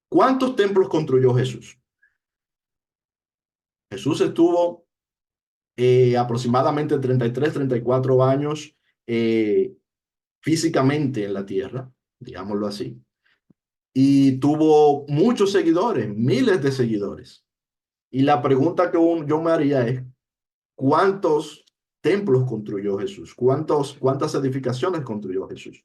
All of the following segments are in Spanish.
¿Cuántos templos construyó Jesús? Jesús estuvo aproximadamente 33, 34 años eh, físicamente en la tierra, digámoslo así, y tuvo muchos seguidores, miles de seguidores. Y la pregunta que yo me haría es, ¿cuántos templos construyó Jesús? ¿Cuántas edificaciones construyó Jesús?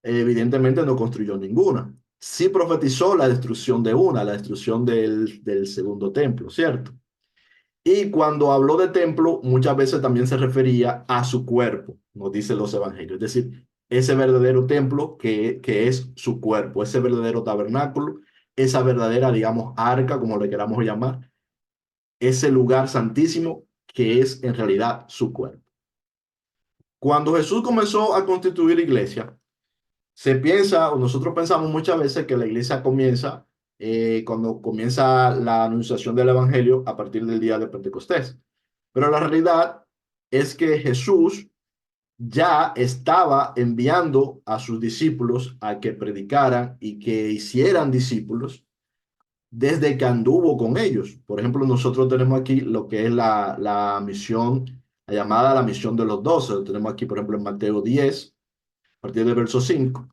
Evidentemente no construyó ninguna. Sí profetizó la destrucción de una, la destrucción del segundo templo, ¿cierto? Y cuando habló de templo, muchas veces también se refería a su cuerpo, nos dicen los evangelios. Es decir, ese verdadero templo que es su cuerpo, ese verdadero tabernáculo, esa verdadera, digamos, arca, como le queramos llamar, ese lugar santísimo que es en realidad su cuerpo. Cuando Jesús comenzó a constituir iglesia, se piensa, o nosotros pensamos muchas veces que la iglesia comienza cuando comienza la anunciación del evangelio a partir del día de Pentecostés. Pero la realidad es que Jesús ya estaba enviando a sus discípulos a que predicaran y que hicieran discípulos desde que anduvo con ellos. Por ejemplo, nosotros tenemos aquí lo que es la misión, la llamada la misión de los 12. Lo tenemos aquí, por ejemplo, en Mateo 10, a partir del verso 5.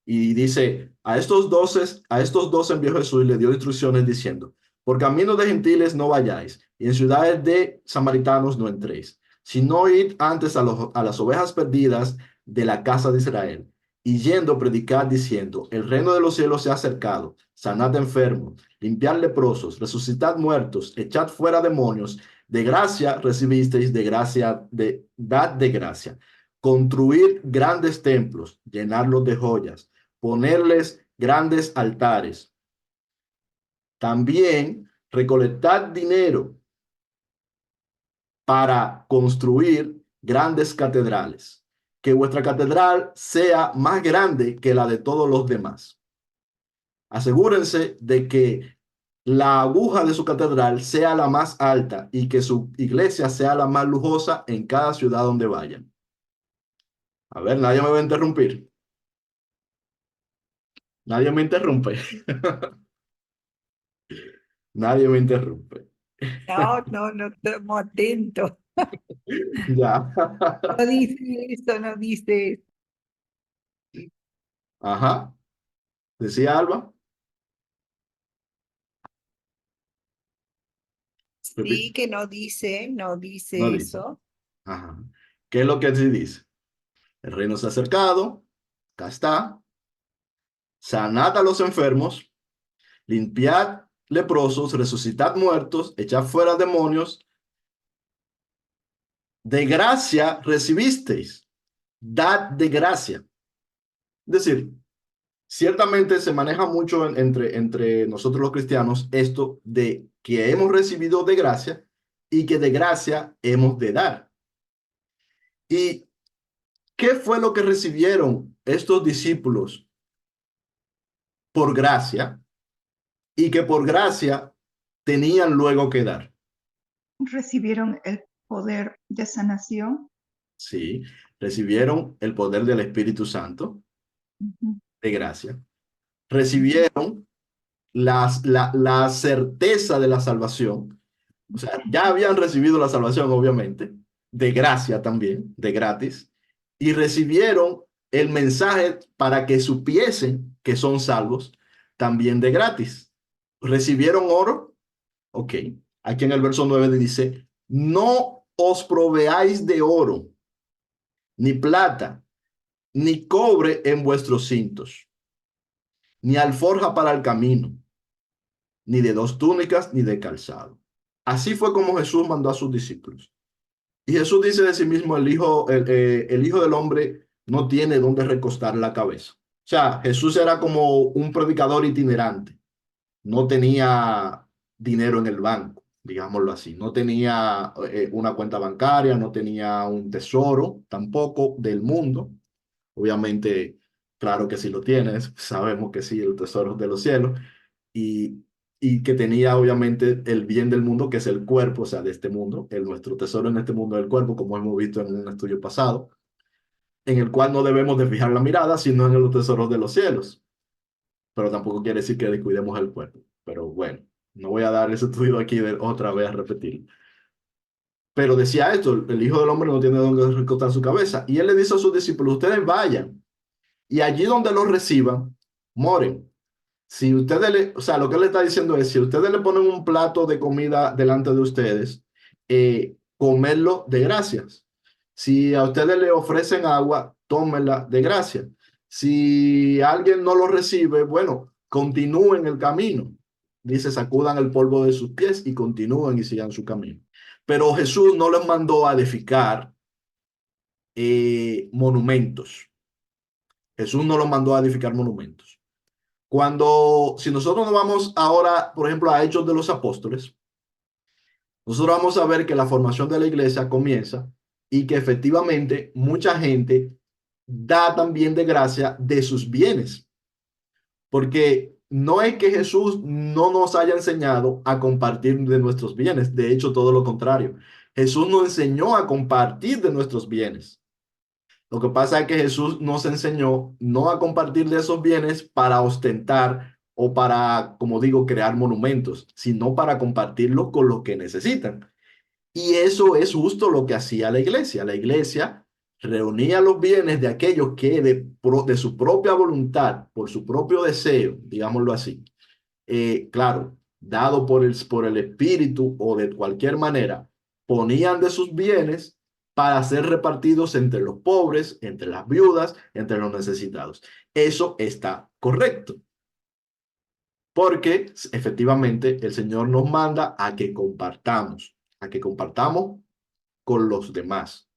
Y dice, a estos 12 envió Jesús y le dio instrucciones diciendo, por caminos de gentiles no vayáis, y en ciudades de samaritanos no entréis, sino id antes a las ovejas perdidas de la casa de Israel. Y yendo, predicad diciendo, el reino de los cielos se ha acercado, sanad enfermos, limpiad leprosos, resucitad muertos, echad fuera demonios, de gracia recibisteis, de gracia, dad de gracia. Construir grandes templos, llenarlos de joyas, ponerles grandes altares. También recolectar dinero para construir grandes catedrales. Que vuestra catedral sea más grande que la de todos los demás. Asegúrense de que la aguja de su catedral sea la más alta y que su iglesia sea la más lujosa en cada ciudad donde vayan. A ver, nadie me va a interrumpir. Nadie me interrumpe. Nadie me interrumpe. No, no, no estamos atentos. Ya. No dice eso, no dice eso. Ajá. Decía Alba. Sí, Repite. que no No dice dice. eso. Ajá. ¿Qué es lo que sí dice? El reino se ha acercado. Acá está. Sanad a los enfermos. Limpiad leprosos. Resucitad muertos. Echad fuera demonios. De gracia recibisteis. Dad de gracia. Es decir, ciertamente se maneja mucho entre nosotros los cristianos esto de que hemos recibido de gracia y que de gracia hemos de dar. ¿Y qué fue lo que recibieron estos discípulos por gracia y que por gracia tenían luego que dar? Recibieron el poder de sanación. Sí, recibieron el poder del Espíritu Santo Ujú, de gracia. ujú. Recibieron la certeza de la salvación. O sea, ya habían recibido la salvación, obviamente, de gracia también, de gratis, y recibieron el mensaje para que supiesen que son salvos también de gratis. ¿Recibieron oro? Ok. Aquí en el verso 9 dice, no os proveáis de oro, ni plata, ni cobre en vuestros cintos, ni alforja para el camino, ni de dos túnicas, ni de calzado. Así fue como Jesús mandó a sus discípulos. Y Jesús dice de sí mismo, el Hijo del Hombre no tiene dónde recostar la cabeza. O sea, Jesús era como un predicador itinerante. No tenía dinero en el banco, digámoslo así. No tenía una cuenta bancaria, no tenía un tesoro tampoco del mundo. Obviamente, claro que sí lo tienes, sabemos que sí, el tesoro de los cielos. Y, y que tenía obviamente el bien del mundo, que es el cuerpo, o sea, de este mundo, nuestro tesoro en este mundo del cuerpo, como hemos visto en un estudio pasado, en el cual no debemos de fijar la mirada, sino en los tesoros de los cielos. pero tampoco quiere decir que descuidemos el cuerpo. Pero bueno, no voy a dar ese estudio aquí otra vez a repetir. Pero decía esto, el Hijo del Hombre no tiene donde recostar su cabeza. Y él le dice a sus discípulos, ustedes vayan y allí donde los reciban, moren. Si ustedes o sea, lo que él le está diciendo es, si ustedes le ponen un plato de comida delante de ustedes, comerlo de gracias. Si a ustedes le ofrecen agua, tómenla de gracia. Si alguien no lo recibe, bueno, continúen el camino. Dice, sacudan el polvo de sus pies y continúen y sigan su camino. Pero Jesús no les mandó a edificar monumentos. Jesús no los mandó a edificar monumentos. Si nosotros nos vamos ahora, por ejemplo, a Hechos de los Apóstoles, nosotros vamos a ver que la formación de la iglesia comienza y que efectivamente mucha gente da también de gracia de sus bienes. Porque no es que Jesús no nos haya enseñado a compartir de nuestros bienes, de hecho, todo lo contrario. Jesús nos enseñó a compartir de nuestros bienes. Lo que pasa es que Jesús nos enseñó no a compartir de esos bienes para ostentar o para, como digo, crear monumentos, sino para compartirlos con los que necesitan. Y eso es justo lo que hacía la iglesia. La iglesia reunía los bienes de aquellos que de su propia voluntad, por su propio deseo, digámoslo así, claro, dado por el Espíritu o de cualquier manera, ponían de sus bienes para ser repartidos entre los pobres, entre las viudas, entre los necesitados. Eso está correcto, porque efectivamente el Señor nos manda a que compartamos con los demás.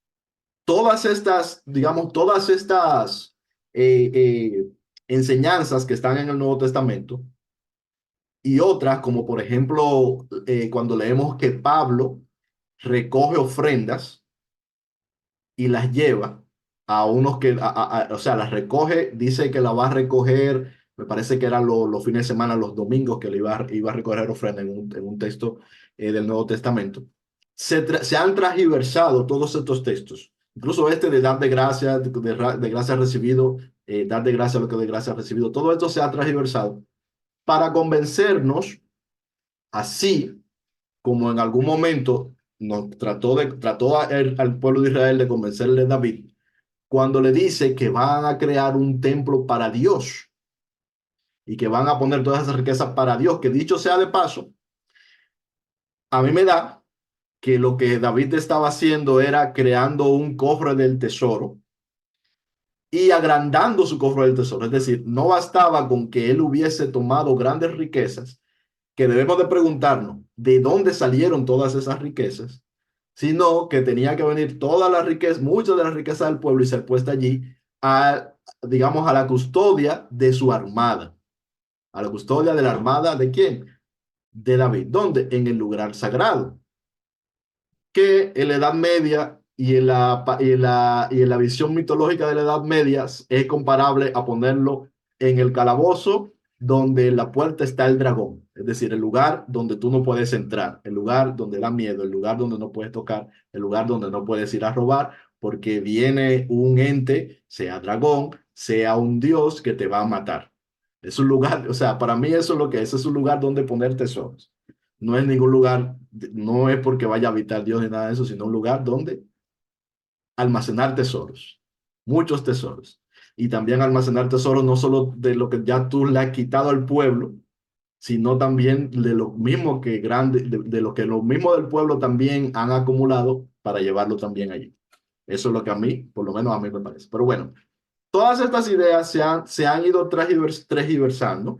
Todas estas, digamos, todas estas enseñanzas que están en el Nuevo Testamento y otras, como por ejemplo, cuando leemos que Pablo recoge ofrendas y las lleva a unos que, o sea, las recoge, dice que la va a recoger, me parece que eran los fines de semana, los domingos que le iba a recoger ofrenda en un texto del Nuevo Testamento. Se han transgiversado todos estos textos, incluso este de dar de gracia, de gracia recibido, dar de gracia lo que de gracia recibido, todo esto se ha transgiversado para convencernos, así como en algún momento trató al pueblo de Israel de convencerle a David, cuando le dice que van a crear un templo para Dios y que van a poner todas esas riquezas para Dios, que dicho sea de paso, a mí me da que lo que David estaba haciendo era creando un cofre del tesoro y agrandando su cofre del tesoro. Es decir, no bastaba con que él hubiese tomado grandes riquezas, que debemos de preguntarnos de dónde salieron todas esas riquezas, sino que tenía que venir todas las riquezas, muchas de las riquezas del pueblo y ser puesta allí digamos, a la custodia de su armada, a la custodia de la armada ¿de quién? De David. ¿Dónde? En el lugar sagrado, que en la Edad Media y en la visión mitológica de la Edad Media es comparable a ponerlo en el calabozo donde en la puerta está el dragón, es decir, el lugar donde tú no puedes entrar, el lugar donde da miedo, el lugar donde no puedes tocar, el lugar donde no puedes ir a robar, porque viene un ente, sea dragón, sea un dios que te va a matar. Es un lugar, o sea, para mí eso es lo que es un lugar donde poner tesoros. No es ningún lugar, no es porque vaya a habitar Dios ni nada de eso, sino un lugar donde almacenar tesoros, muchos tesoros. Y también almacenar tesoros no solo de lo que ya tú le has quitado al pueblo, sino también de lo mismo que de lo que los mismos del pueblo también han acumulado para llevarlo también allí. Eso es lo que a mí, por lo menos a mí me parece. Pero bueno, todas estas ideas se han ido transgiversando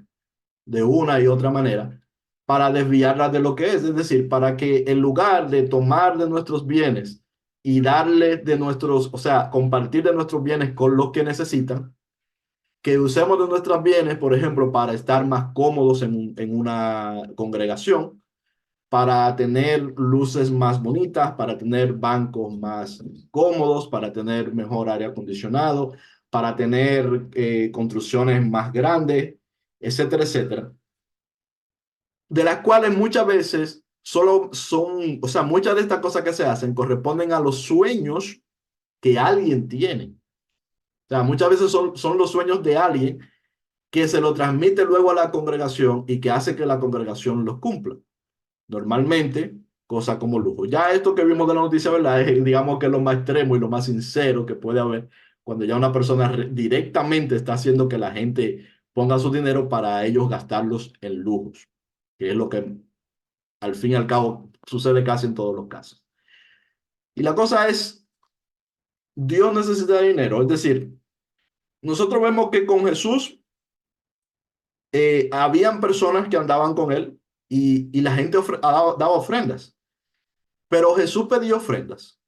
de una y otra manera para desviarlas de lo que es decir, para que en lugar de tomar de nuestros bienes y darle de nuestros, o sea, compartir de nuestros bienes con los que necesitan, que usemos de nuestros bienes, por ejemplo, para estar más cómodos en una congregación, para tener luces más bonitas, para tener bancos más cómodos, para tener mejor aire acondicionado, para tener construcciones más grandes, etcétera, etcétera, de las cuales muchas veces solo son, o sea, muchas de estas cosas que se hacen corresponden a los sueños que alguien tiene. O sea, muchas veces son los sueños de alguien que se lo transmite luego a la congregación y que hace que la congregación los cumpla. Normalmente, cosas como lujo. Ya esto que vimos de la noticia, ¿verdad? Es, digamos que lo más extremo y lo más sincero que puede haber cuando ya una persona directamente está haciendo que la gente ponga su dinero para ellos gastarlos en lujos, que es lo que al fin y al cabo sucede casi en todos los casos. Y la cosa es, Dios necesita dinero, es decir, nosotros vemos que con Jesús habían personas que andaban con él y la gente daba ofrendas, pero Jesús pedía ofrendas.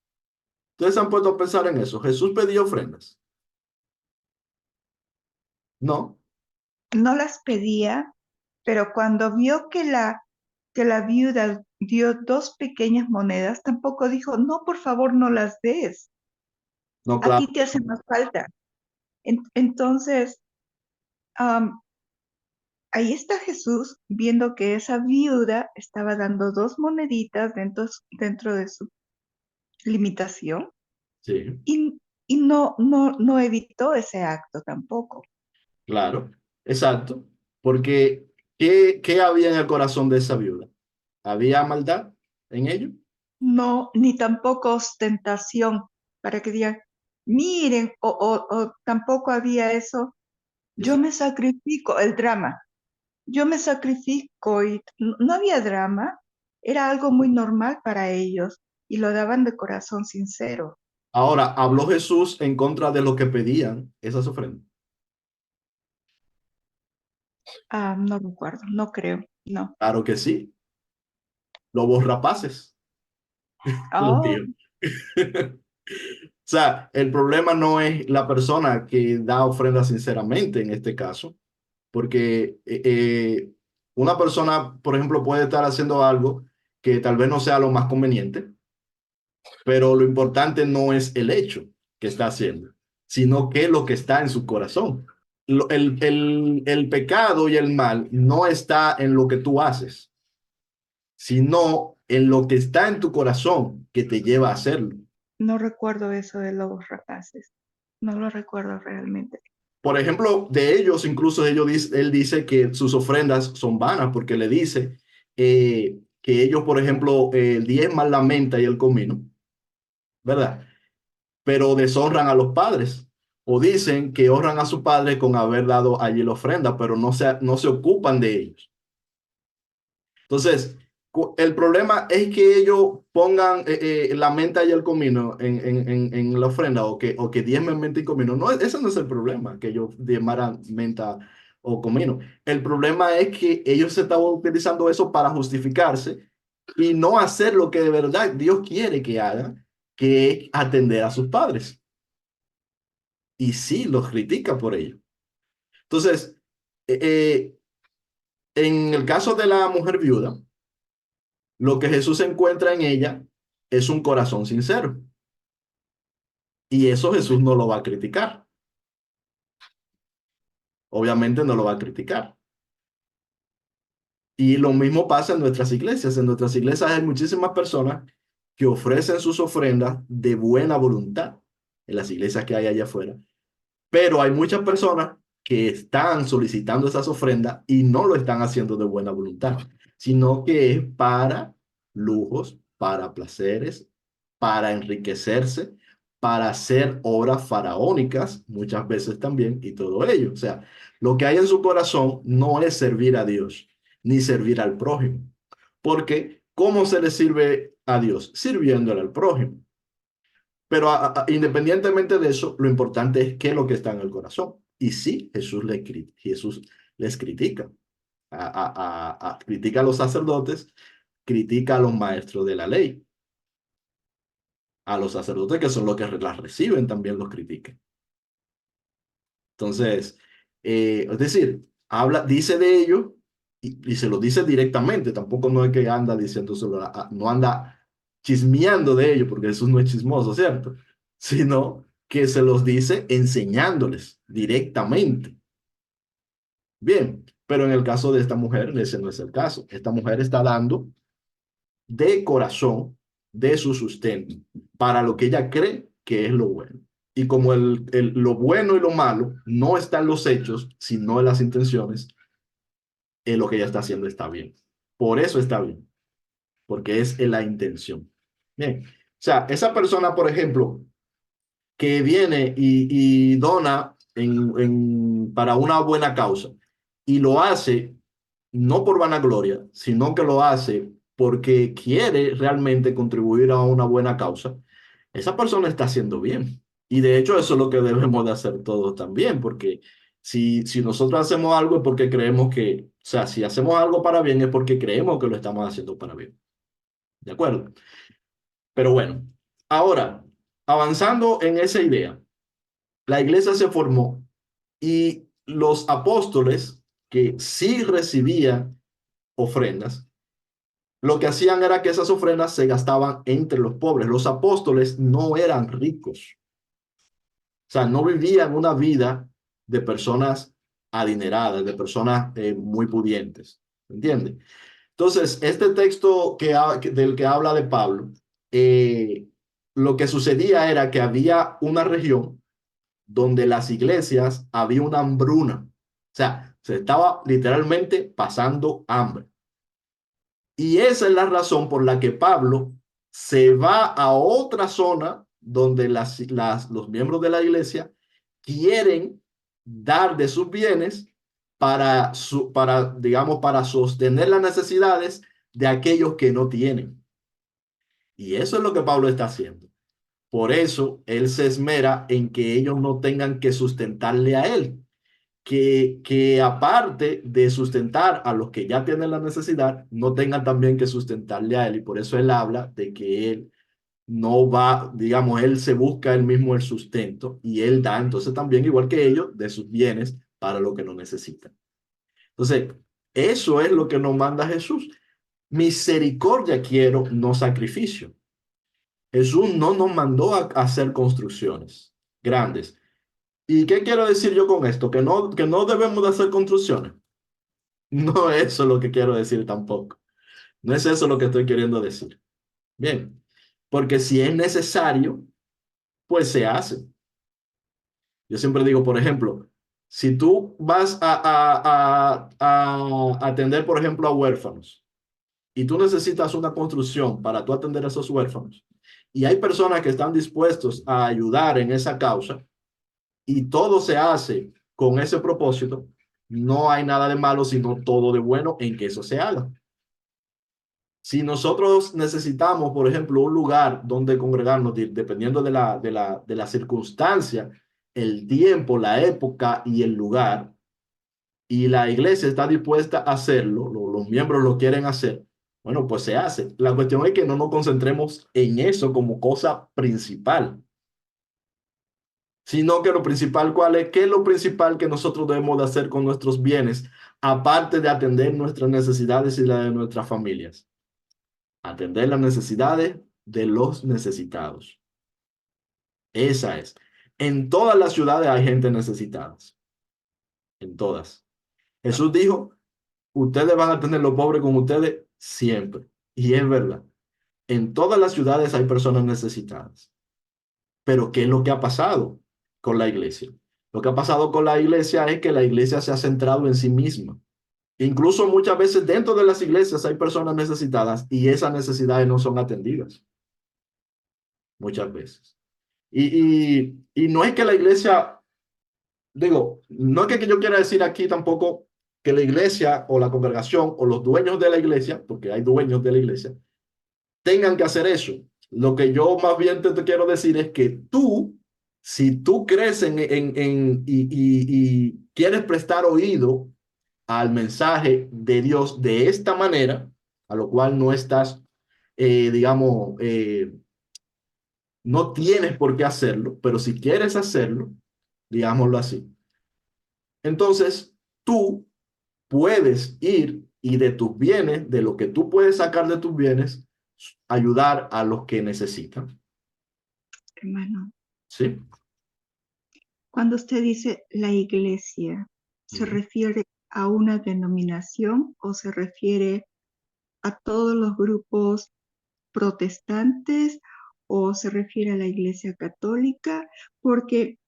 Ustedes se han puesto a pensar en eso. Jesús pedía ofrendas. No, No las pedía, pero cuando vio que la viuda dio dos pequeñas monedas, tampoco dijo, no, por favor, no las des. no, A ti claro. te hace más falta. Entonces, am, ahí está Jesús viendo que esa viuda estaba dando dos moneditas dentro de su limitación Sí, y no evitó ese acto tampoco. claro, exacto. Porque, ¿qué había en el corazón de esa viuda? ¿Había maldad en ello? No, ni tampoco ostentación para que digan, miren, o tampoco había eso, yo Exacto. me sacrifico, el drama, yo me sacrifico y no había drama, era algo muy normal para ellos y lo daban de corazón sincero. Ahora, ¿habló Jesús en contra de lo que pedían esas ofrendas? Ah, no recuerdo, no creo, no. Claro que sí. Lobos rapaces, los Oh, dijo. O sea, el problema no es la persona que da ofrenda sinceramente en este caso, porque una persona, por ejemplo, puede estar haciendo algo que tal vez no sea lo más conveniente, pero lo importante no es el hecho que está haciendo, sino que lo que está en su corazón. El pecado y el mal no está en lo que tú haces, sino en lo que está en tu corazón que te lleva a hacerlo. no recuerdo eso de lobos rapaces, no lo recuerdo realmente. Por ejemplo, de ellos, incluso él dice que sus ofrendas son vanas, porque le dice que ellos, por ejemplo, diezman la menta y el comino, ¿verdad? Pero deshonran a los padres. O dicen que honran a su padre con haber dado allí la ofrenda, pero no se ocupan de ellos. Entonces, el problema es que ellos pongan la menta y el comino en la ofrenda o que diezmen menta y comino. No, ese no es el problema, que ellos diezmaran menta o comino. El problema es que ellos se estaban utilizando eso para justificarse y no hacer lo que de verdad Dios quiere que hagan, que es atender a sus padres. Y sí, los critica por ello. Entonces, eh, eh, en el caso de la mujer viuda, lo que Jesús encuentra en ella es un corazón sincero. Y eso Jesús no lo va a criticar. Obviamente no lo va a criticar. Y lo mismo pasa en nuestras iglesias. En nuestras iglesias hay muchísimas personas que ofrecen sus ofrendas de buena voluntad en las iglesias que hay allá afuera. Pero hay muchas personas que están solicitando esas ofrendas y no lo están haciendo de buena voluntad, sino que es para lujos, para placeres, para enriquecerse, para hacer obras faraónicas, muchas veces también, y todo ello. O sea, lo que hay en su corazón no es servir a Dios, ni servir al prójimo. Porque, ¿cómo se le sirve a Dios? Sirviéndole al prójimo. Pero independientemente de eso, lo importante es qué es lo que está en el corazón. Y sí, Jesús les critica. Critica a los sacerdotes, critica a los maestros de la ley. A los sacerdotes que son los que las reciben también los critica. Entonces, es decir, dice de ellos y se lo dice directamente. Tampoco no es que anda diciéndoselo, no anda chismeando de ellos, porque Jesús no es chismoso, ¿cierto? Sino que se los dice enseñándoles directamente. Bien, pero en el caso de esta mujer, ese no es el caso. Esta mujer está dando de corazón, de su sustento, para lo que ella cree que es lo bueno. Y como lo bueno y lo malo no está en los hechos, sino en las intenciones, lo que ella está haciendo está bien. Por eso está bien, porque es en la intención. Bien, o sea, esa persona, por ejemplo, que viene y dona para una buena causa y lo hace no por vanagloria, sino que lo hace porque quiere realmente contribuir a una buena causa, esa persona está haciendo bien. Y de hecho eso es lo que debemos de hacer todos también, porque si nosotros hacemos algo es porque creemos que, o sea, si hacemos algo para bien es porque creemos que lo estamos haciendo para bien. ¿De acuerdo? Pero bueno, ahora, avanzando en esa idea, la iglesia se formó y los apóstoles que sí recibían ofrendas, lo que hacían era que esas ofrendas se gastaban entre los pobres. Los apóstoles no eran ricos, o sea, no vivían una vida de personas adineradas, de personas muy pudientes. ¿Entiendes? Entonces, este texto del que habla de Pablo, eh, lo que sucedía era que había una región donde las iglesias había una hambruna. O sea, se estaba literalmente pasando hambre. Y esa es la razón por la que Pablo se va a otra zona donde los miembros de la iglesia quieren dar de sus bienes digamos, para sostener las necesidades de aquellos que no tienen. Y eso es lo que Pablo está haciendo. Por eso él se esmera en que ellos no tengan que sustentarle a él, que aparte de sustentar a los que ya tienen la necesidad, no tengan también que sustentarle a él. Y por eso él habla de que él no va, digamos, él se busca él mismo el sustento y él da entonces también, igual que ellos, de sus bienes para lo que no necesitan. Entonces, eso es lo que nos manda Jesús. Misericordia quiero, no sacrificio. Jesús no nos mandó a hacer construcciones grandes. ¿Y qué quiero decir yo con esto? Que no debemos de hacer construcciones. No es eso lo que quiero decir tampoco. No es eso lo que estoy queriendo decir. Bien, porque si es necesario, pues se hace. Yo siempre digo, por ejemplo, si tú vas a atender, por ejemplo, a huérfanos y tú necesitas una construcción para tú atender a esos huérfanos y hay personas que están dispuestos a ayudar en esa causa, y todo se hace con ese propósito, no hay nada de malo, sino todo de bueno en que eso se haga. Si nosotros necesitamos, por ejemplo, un lugar donde congregarnos, dependiendo de la circunstancia, el tiempo, la época y el lugar, y la iglesia está dispuesta a hacerlo, los miembros lo quieren hacer, bueno, pues se hace. La cuestión es que no nos concentremos en eso como cosa principal, sino que lo principal, ¿cuál es? ¿Qué es lo principal que nosotros debemos de hacer con nuestros bienes, aparte de atender nuestras necesidades y las de nuestras familias? Atender las necesidades de los necesitados. Esa es. En todas las ciudades hay gente necesitada. En todas. Jesús dijo, ustedes van a tener los pobres con ustedes siempre. Y es verdad. En todas las ciudades hay personas necesitadas. Pero ¿qué es lo que ha pasado con la iglesia? Lo que ha pasado con la iglesia es que la iglesia se ha centrado en sí misma. Incluso muchas veces dentro de las iglesias hay personas necesitadas y esas necesidades no son atendidas. Muchas veces. Y no es que la iglesia, digo, no es que yo quiera decir aquí tampoco que la iglesia o la congregación o los dueños de la iglesia, porque hay dueños de la iglesia, tengan que hacer eso. Lo que yo más bien te quiero decir es que tú, si tú crees y quieres prestar oído al mensaje de Dios de esta manera, a lo cual no estás, digamos, no tienes por qué hacerlo, pero si quieres hacerlo, digámoslo así, entonces tú puedes ir y de tus bienes, de lo que tú puedes sacar de tus bienes, ayudar a los que necesitan. Hermano, ¿Sí? cuando usted dice la iglesia, ¿se Ujú. refiere a una denominación o se refiere a todos los grupos protestantes o se refiere a la Iglesia Católica, porque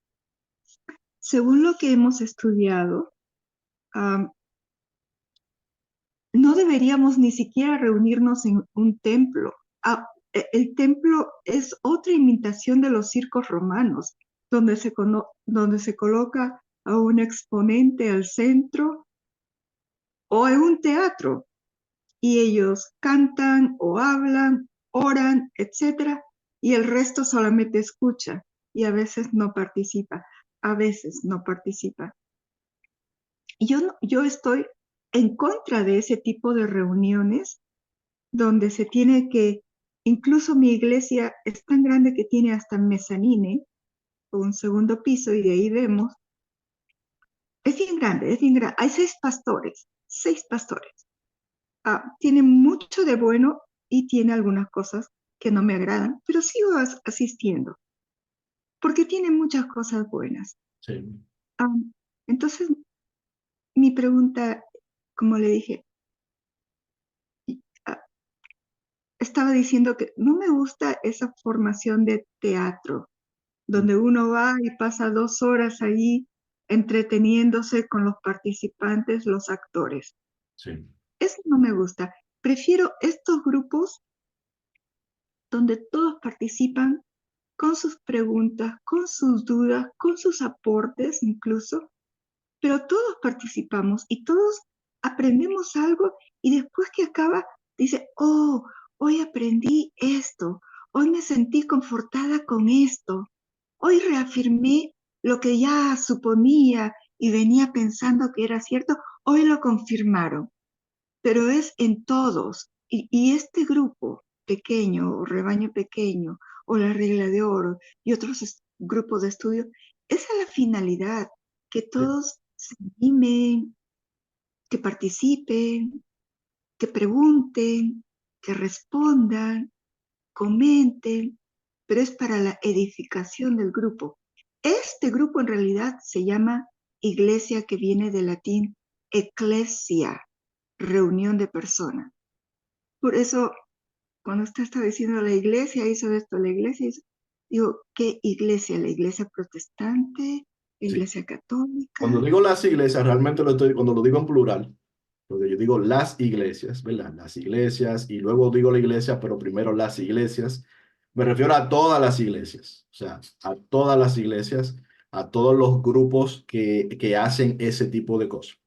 según lo que hemos estudiado, am, no deberíamos ni siquiera reunirnos en un templo. El templo es otra imitación de los circos romanos, donde se coloca a un exponente al centro o en un teatro y ellos cantan o hablan, oran, etcétera, y el resto solamente escucha y a veces no participa, a veces no participa. Yo estoy en contra de ese tipo de reuniones donde se tiene que, incluso mi iglesia es tan grande que tiene hasta mezanine, un segundo piso, y de ahí vemos, es bien grande, es bien grande. Hay 6 pastores. Tiene mucho de bueno y tiene algunas cosas que no me agradan, pero sigo asistiendo porque tiene muchas cosas buenas. Sí, Ah, entonces, mi pregunta, como le dije, ah, estaba diciendo que no me gusta esa formación de teatro, donde uno va y pasa 2 horas ahí entreteniéndose con los participantes, los actores. sí, Eso no me gusta. Prefiero estos grupos donde todos participan con sus preguntas, con sus dudas, con sus aportes incluso, pero todos participamos y todos aprendemos algo y después que acaba, dice, oh, hoy aprendí esto, hoy me sentí confortada con esto, hoy reafirmé lo que ya suponía y venía pensando que era cierto, hoy lo confirmaron, pero es en todos. Y este grupo pequeño o rebaño pequeño o la regla de oro y otros grupos de estudio, esa es la finalidad, que sí, todos se animen, que participen, que pregunten, que respondan, comenten, pero es para la edificación del grupo. Este grupo en realidad se llama iglesia, que viene del latín ecclesia, reunión de personas. Por eso, cuando usted está diciendo la iglesia hizo esto, la iglesia hizo, digo, ¿qué iglesia? ¿La iglesia protestante? ¿La sí. iglesia Cuando católica? digo las iglesias, realmente cuando lo digo en plural, porque yo digo las iglesias, ¿verdad? Las iglesias, y luego digo la iglesia, pero primero las iglesias. Me refiero a todas las iglesias, o sea, a todas las iglesias, a todos los grupos que hacen ese tipo de cosas.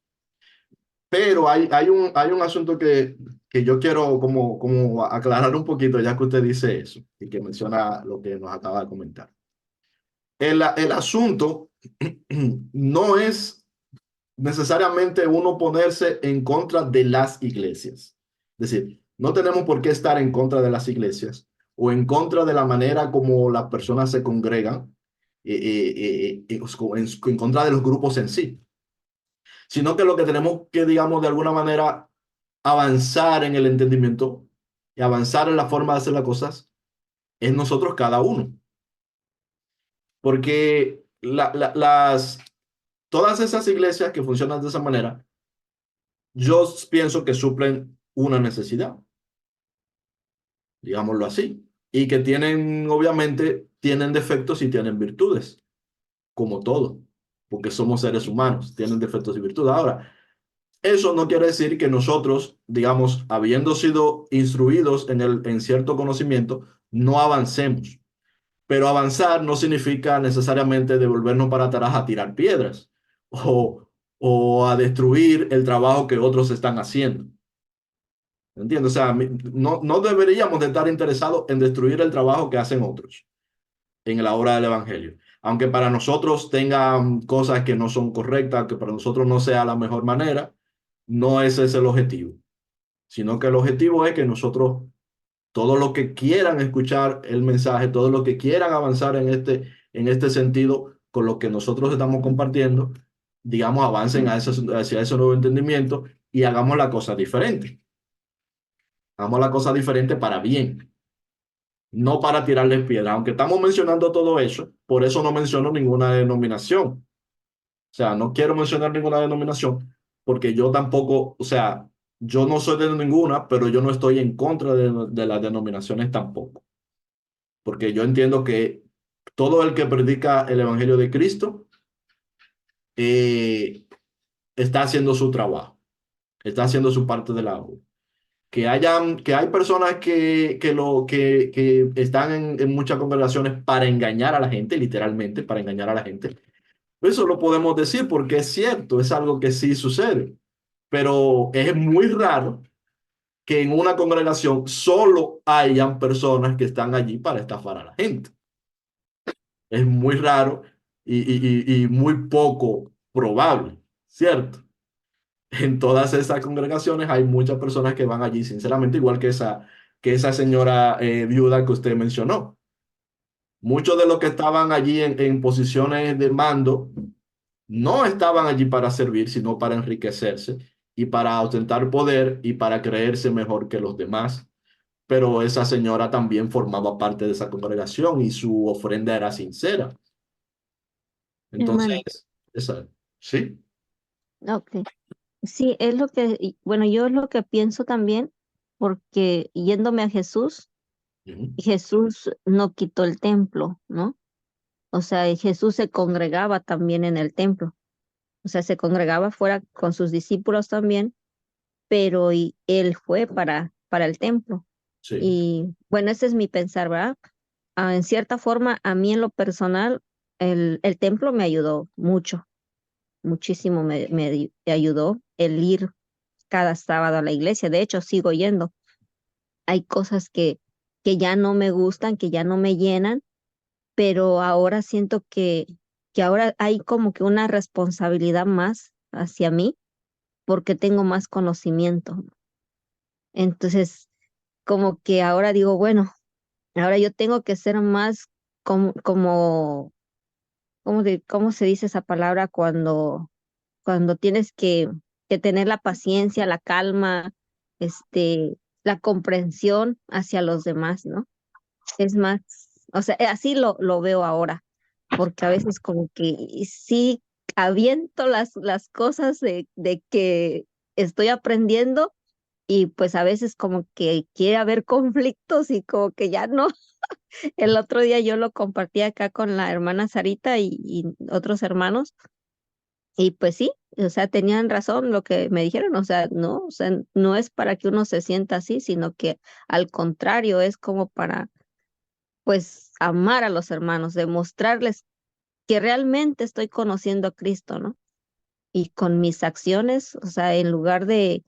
Pero hay un asunto que yo quiero como aclarar un poquito, ya que usted dice eso y que menciona lo que nos acaba de comentar. El asunto no es necesariamente uno ponerse en contra de las iglesias. Es decir, no tenemos por qué estar en contra de las iglesias o en contra de la manera como las personas se congregan, en contra de los grupos en sí, sino que lo que tenemos que, digamos, de alguna manera avanzar en el entendimiento y avanzar en la forma de hacer las cosas es nosotros cada uno. Porque todas esas iglesias que funcionan de esa manera, yo pienso que suplen una necesidad, digámoslo así, y que tienen, obviamente, tienen defectos y tienen virtudes, como todo, porque somos seres humanos, tienen defectos y virtudes. Ahora, eso no quiere decir que nosotros, digamos, habiendo sido instruidos en cierto conocimiento, no avancemos. Pero avanzar no significa necesariamente devolvernos para atrás a tirar piedras o a destruir el trabajo que otros están haciendo. ¿Entiendes? O sea, no deberíamos de estar interesados en destruir el trabajo que hacen otros en la obra del Evangelio. Aunque para nosotros tengan cosas que no son correctas, que para nosotros no sea la mejor manera, no ese es el objetivo, sino que el objetivo es que nosotros, todos los que quieran escuchar el mensaje, todos los que quieran avanzar en este sentido con lo que nosotros estamos compartiendo, digamos, avancen hacia ese nuevo entendimiento y hagamos la cosa diferente. Hagamos la cosa diferente para bien, no para tirarles piedra. Aunque estamos mencionando todo eso, por eso no menciono ninguna denominación. O sea, no quiero mencionar ninguna denominación porque yo tampoco, o sea, yo no soy de ninguna, pero yo no estoy en contra de las denominaciones tampoco. porque yo entiendo que todo el que predica el Evangelio de Cristo eh, está haciendo su trabajo, está haciendo su parte de la obra. Que hay personas que están en muchas congregaciones para engañar a la gente, literalmente, para engañar a la gente. Eso lo podemos decir porque es cierto, es algo que sí sucede, pero es muy raro que en una congregación solo hayan personas que están allí para estafar a la gente. Es muy raro y muy poco probable, ¿cierto? En todas esas congregaciones hay muchas personas que van allí, sinceramente, igual que esa señora viuda que usted mencionó. Muchos de los que estaban allí en posiciones de mando no estaban allí para servir, sino para enriquecerse y para ostentar poder y para creerse mejor que los demás. Pero esa señora también formaba parte de esa congregación y su ofrenda era sincera. Hermano, Entonces, esa, ¿sí? ok. Sí, es lo que, bueno, yo es lo que pienso también, porque yéndome a Jesús, Ujú. Jesús no quitó el templo, ¿no? O sea, y Jesús se congregaba también en el templo. O sea, se congregaba fuera con sus discípulos también, pero y él fue para el templo. Sí, Y bueno, ese es mi pensar, ¿verdad? En cierta forma, a mí en lo personal, el templo me ayudó mucho, muchísimo me ayudó el ir cada sábado a la iglesia. De hecho, sigo yendo. Hay cosas que ya no me gustan, que ya no me llenan, pero ahora siento que ahora hay como que una responsabilidad más hacia mí porque tengo más conocimiento. Entonces, como que ahora digo, bueno, ahora yo tengo que ser más como, ¿cómo se dice esa palabra cuando tienes que tener la paciencia, la calma, la comprensión hacia los demás, ¿no? Es más, o sea, así lo veo ahora, porque a veces como que sí aviento las cosas de que estoy aprendiendo y pues a veces como que quiere haber conflictos y como que ya no. El otro día yo lo compartí acá con la hermana Sarita y otros hermanos y pues sí, o sea, tenían razón lo que me dijeron, o sea, no es para que uno se sienta así, sino que al contrario, es como para pues amar a los hermanos, demostrarles que realmente estoy conociendo a Cristo, ¿no? Y con mis acciones, o sea, en lugar de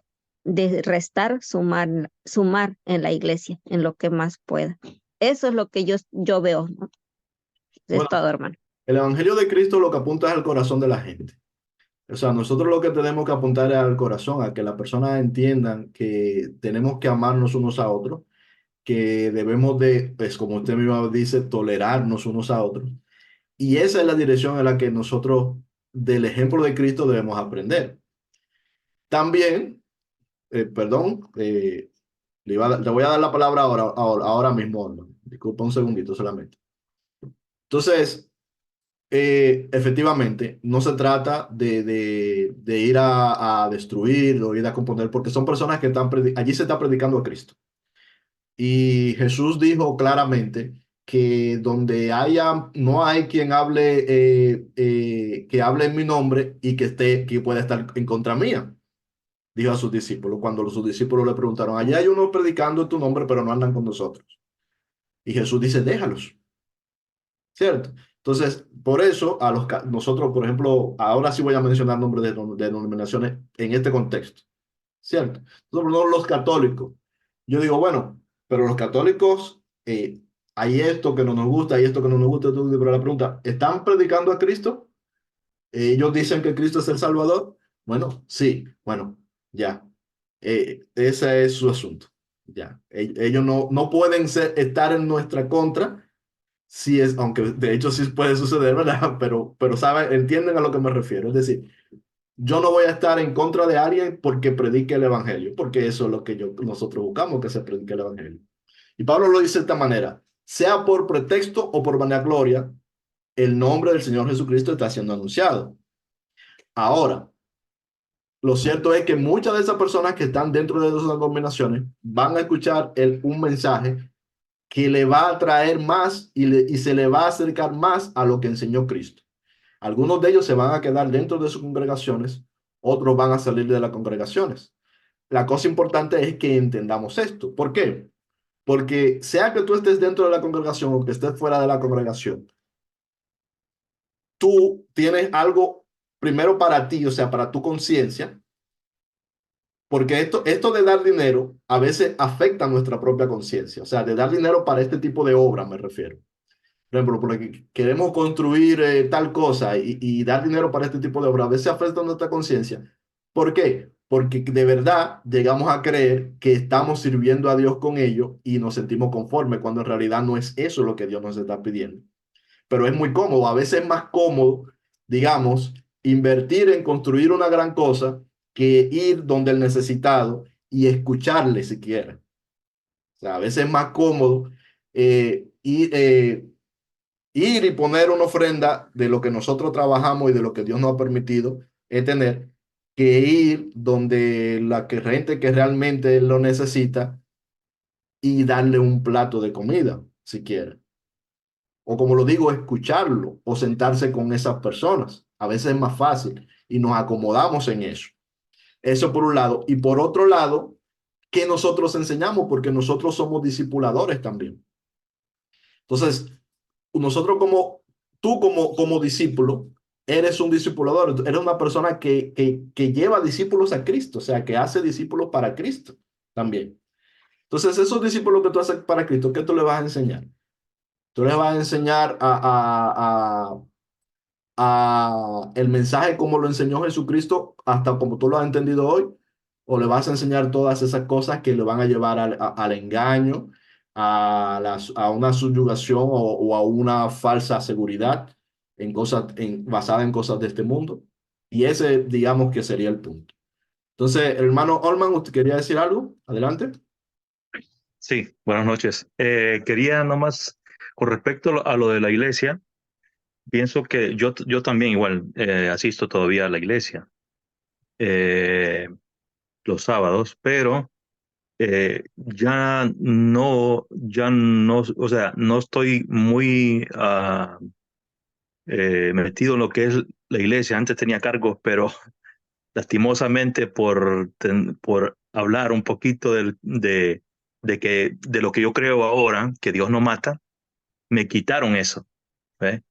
restar, sumar en la iglesia, en lo que más pueda. Eso es lo que yo veo, ¿no? Es bueno, todo, hermano. el Evangelio de Cristo lo que apunta es al corazón de la gente. O sea, nosotros lo que tenemos que apuntar es al corazón, a que las personas entiendan que tenemos que amarnos unos a otros, que debemos de, pues como usted mismo dice, tolerarnos unos a otros. Y esa es la dirección en la que nosotros, del ejemplo de Cristo, debemos aprender. También, perdón, le voy a dar la palabra ahora mismo, hermano. Disculpa un segundito solamente. Entonces, efectivamente, no se trata de ir a destruir o ir a componer, porque son personas que allí se está predicando a Cristo. Y Jesús dijo claramente que donde no hay quien hable, que hable en mi nombre y que pueda estar en contra mía, dijo a sus discípulos. Cuando sus discípulos le preguntaron, allá hay unos predicando en tu nombre, pero no andan con nosotros. Y Jesús dice, déjalos. ¿Cierto? Entonces, por eso nosotros, por ejemplo, ahora sí voy a mencionar nombres de denominaciones en este contexto, ¿cierto? Nosotros no los católicos. Yo digo, bueno, pero los católicos, hay esto que no nos gusta, hay esto que no nos gusta, pero la pregunta, ¿están predicando a Cristo? Ellos dicen que Cristo es el Salvador. Bueno, sí, bueno, ya. Ese es su asunto. Ya. Ellos no pueden estar en nuestra contra. Sí es, aunque de hecho sí puede suceder, ¿verdad? Pero ¿saben? Entienden a lo que me refiero. Es decir, yo no voy a estar en contra de alguien porque predique el evangelio, porque eso es lo que nosotros buscamos, que se predique el evangelio. Y Pablo lo dice de esta manera, sea por pretexto o por vanagloria, el nombre del Señor Jesucristo está siendo anunciado. Ahora, lo cierto es que muchas de esas personas que están dentro de esas denominaciones van a escuchar un mensaje que le va a atraer más y se le va a acercar más a lo que enseñó Cristo. Algunos de ellos se van a quedar dentro de sus congregaciones, otros van a salir de las congregaciones. La cosa importante es que entendamos esto. ¿Por qué? Porque sea que tú estés dentro de la congregación o que estés fuera de la congregación, tú tienes algo primero para ti, o sea, para tu conciencia, porque esto de dar dinero a veces afecta nuestra propia conciencia, o sea, de dar dinero para este tipo de obra me refiero. Por ejemplo, porque queremos construir tal cosa y dar dinero para este tipo de obra, a veces afecta nuestra conciencia. ¿Por qué? Porque de verdad llegamos a creer que estamos sirviendo a Dios con ello y nos sentimos conformes, cuando en realidad no es eso lo que Dios nos está pidiendo. Pero es muy cómodo, a veces es más cómodo, digamos, invertir en construir una gran cosa que ir donde el necesitado y escucharle siquiera. O sea, a veces es más cómodo ir y poner una ofrenda de lo que nosotros trabajamos y de lo que Dios nos ha permitido tener, que ir donde la gente que realmente lo necesita y darle un plato de comida, si quiere. O como lo digo, escucharlo o sentarse con esas personas. A veces es más fácil y nos acomodamos en eso. Eso por un lado. Y por otro lado, que nosotros enseñamos, porque nosotros somos discipuladores también. Entonces, nosotros tú como discípulo, eres un discipulador, eres una persona que lleva discípulos a Cristo, o sea, que hace discípulos para Cristo también. Entonces, esos discípulos que tú haces para Cristo, ¿qué tú le vas a enseñar? Tú les vas a enseñar a el mensaje como lo enseñó Jesucristo, hasta como tú lo has entendido hoy, o le vas a enseñar todas esas cosas que le van a llevar al engaño, a una subyugación o a una falsa seguridad en cosas, basada en cosas de este mundo. Y ese, digamos que sería el punto. Entonces, hermano Olman, ¿usted quería decir algo? Adelante. Sí, buenas noches. Quería nomás, con respecto a lo de la iglesia, pienso que yo también igual asisto todavía a la iglesia eh, los sábados, pero ya no, o sea, no estoy muy metido en lo que es la iglesia. Antes tenía cargos, pero lastimosamente por hablar un poquito de lo que yo creo ahora, que Dios no mata, me quitaron eso. ¿Ve?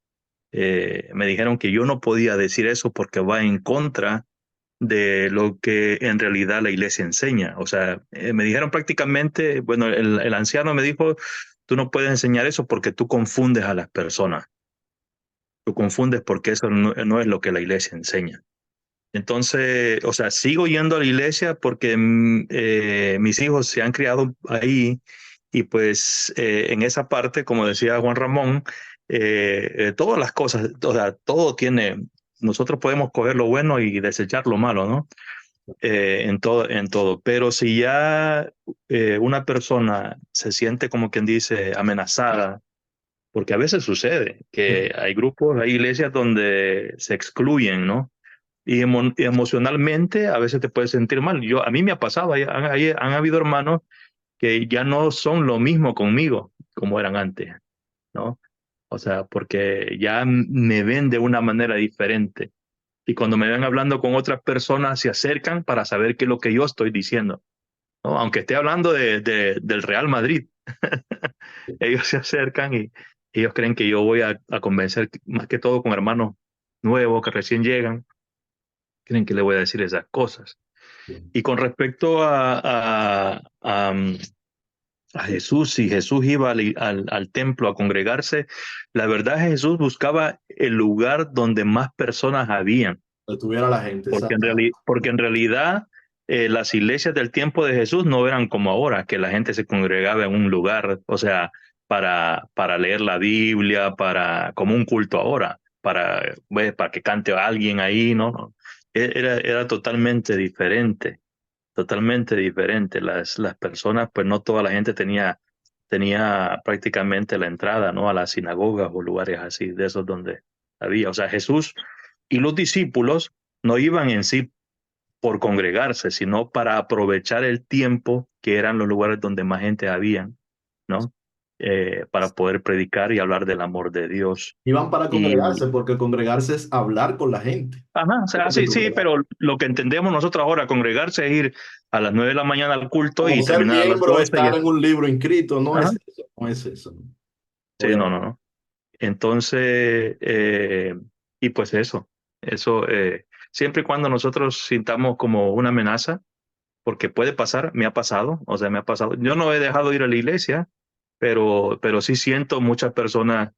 Me dijeron que yo no podía decir eso porque va en contra de lo que en realidad la iglesia enseña. O sea, me dijeron prácticamente, bueno, el anciano me dijo, tú no puedes enseñar eso porque tú confundes a las personas. Tú confundes porque eso no es lo que la iglesia enseña. Entonces, o sea, sigo yendo a la iglesia porque mis hijos se han criado ahí y pues en esa parte, como decía Juan Ramón, todas las cosas, o sea, todo tiene, nosotros podemos coger lo bueno y desechar lo malo, ¿no? En todo. Pero si ya una persona se siente como quien dice amenazada, porque a veces sucede que hay grupos, hay iglesias donde se excluyen, ¿no? Y emocionalmente a veces te puedes sentir mal. A mí me ha pasado, han habido hermanos que ya no son lo mismo conmigo como eran antes, ¿no? O sea, porque ya me ven de una manera diferente. Y cuando me ven hablando con otras personas, se acercan para saber qué es lo que yo estoy diciendo, ¿no? Aunque esté hablando del Real Madrid, ellos se acercan y ellos creen que yo voy a convencer, más que todo con hermanos nuevos que recién llegan, creen que le voy a decir esas cosas. Y con respecto a Jesús, si Jesús iba al templo a congregarse, la verdad es que Jesús buscaba el lugar donde más personas habían, Estuviera la gente, porque en realidad las iglesias del tiempo de Jesús no eran como ahora, que la gente se congregaba en un lugar, o sea, para leer la Biblia, como un culto ahora, para que cante alguien ahí, ¿no? No. Era totalmente diferente. Totalmente diferente. Las personas, pues no toda la gente tenía prácticamente la entrada, ¿no? A las sinagogas o lugares así, de esos donde había. O sea, Jesús y los discípulos no iban en sí por congregarse, sino para aprovechar el tiempo que eran los lugares donde más gente había, ¿no? para poder predicar y hablar del amor de Dios. Iban para Y, congregarse, porque congregarse es hablar con la gente. ajá, o sea, sí, sí, pero lo que entendemos nosotros ahora, congregarse es ir a las 9 de la mañana al culto Como y ser terminar a las miembro, 12 y estar en un libro inscrito, no ajá, es eso, no es eso, ¿no? sí, no, Obviamente. no, no. Entonces, y pues eso, siempre y cuando nosotros sintamos como una amenaza, porque puede pasar, me ha pasado, o sea, me ha pasado. Yo no he dejado de ir a la iglesia, pero sí siento muchas personas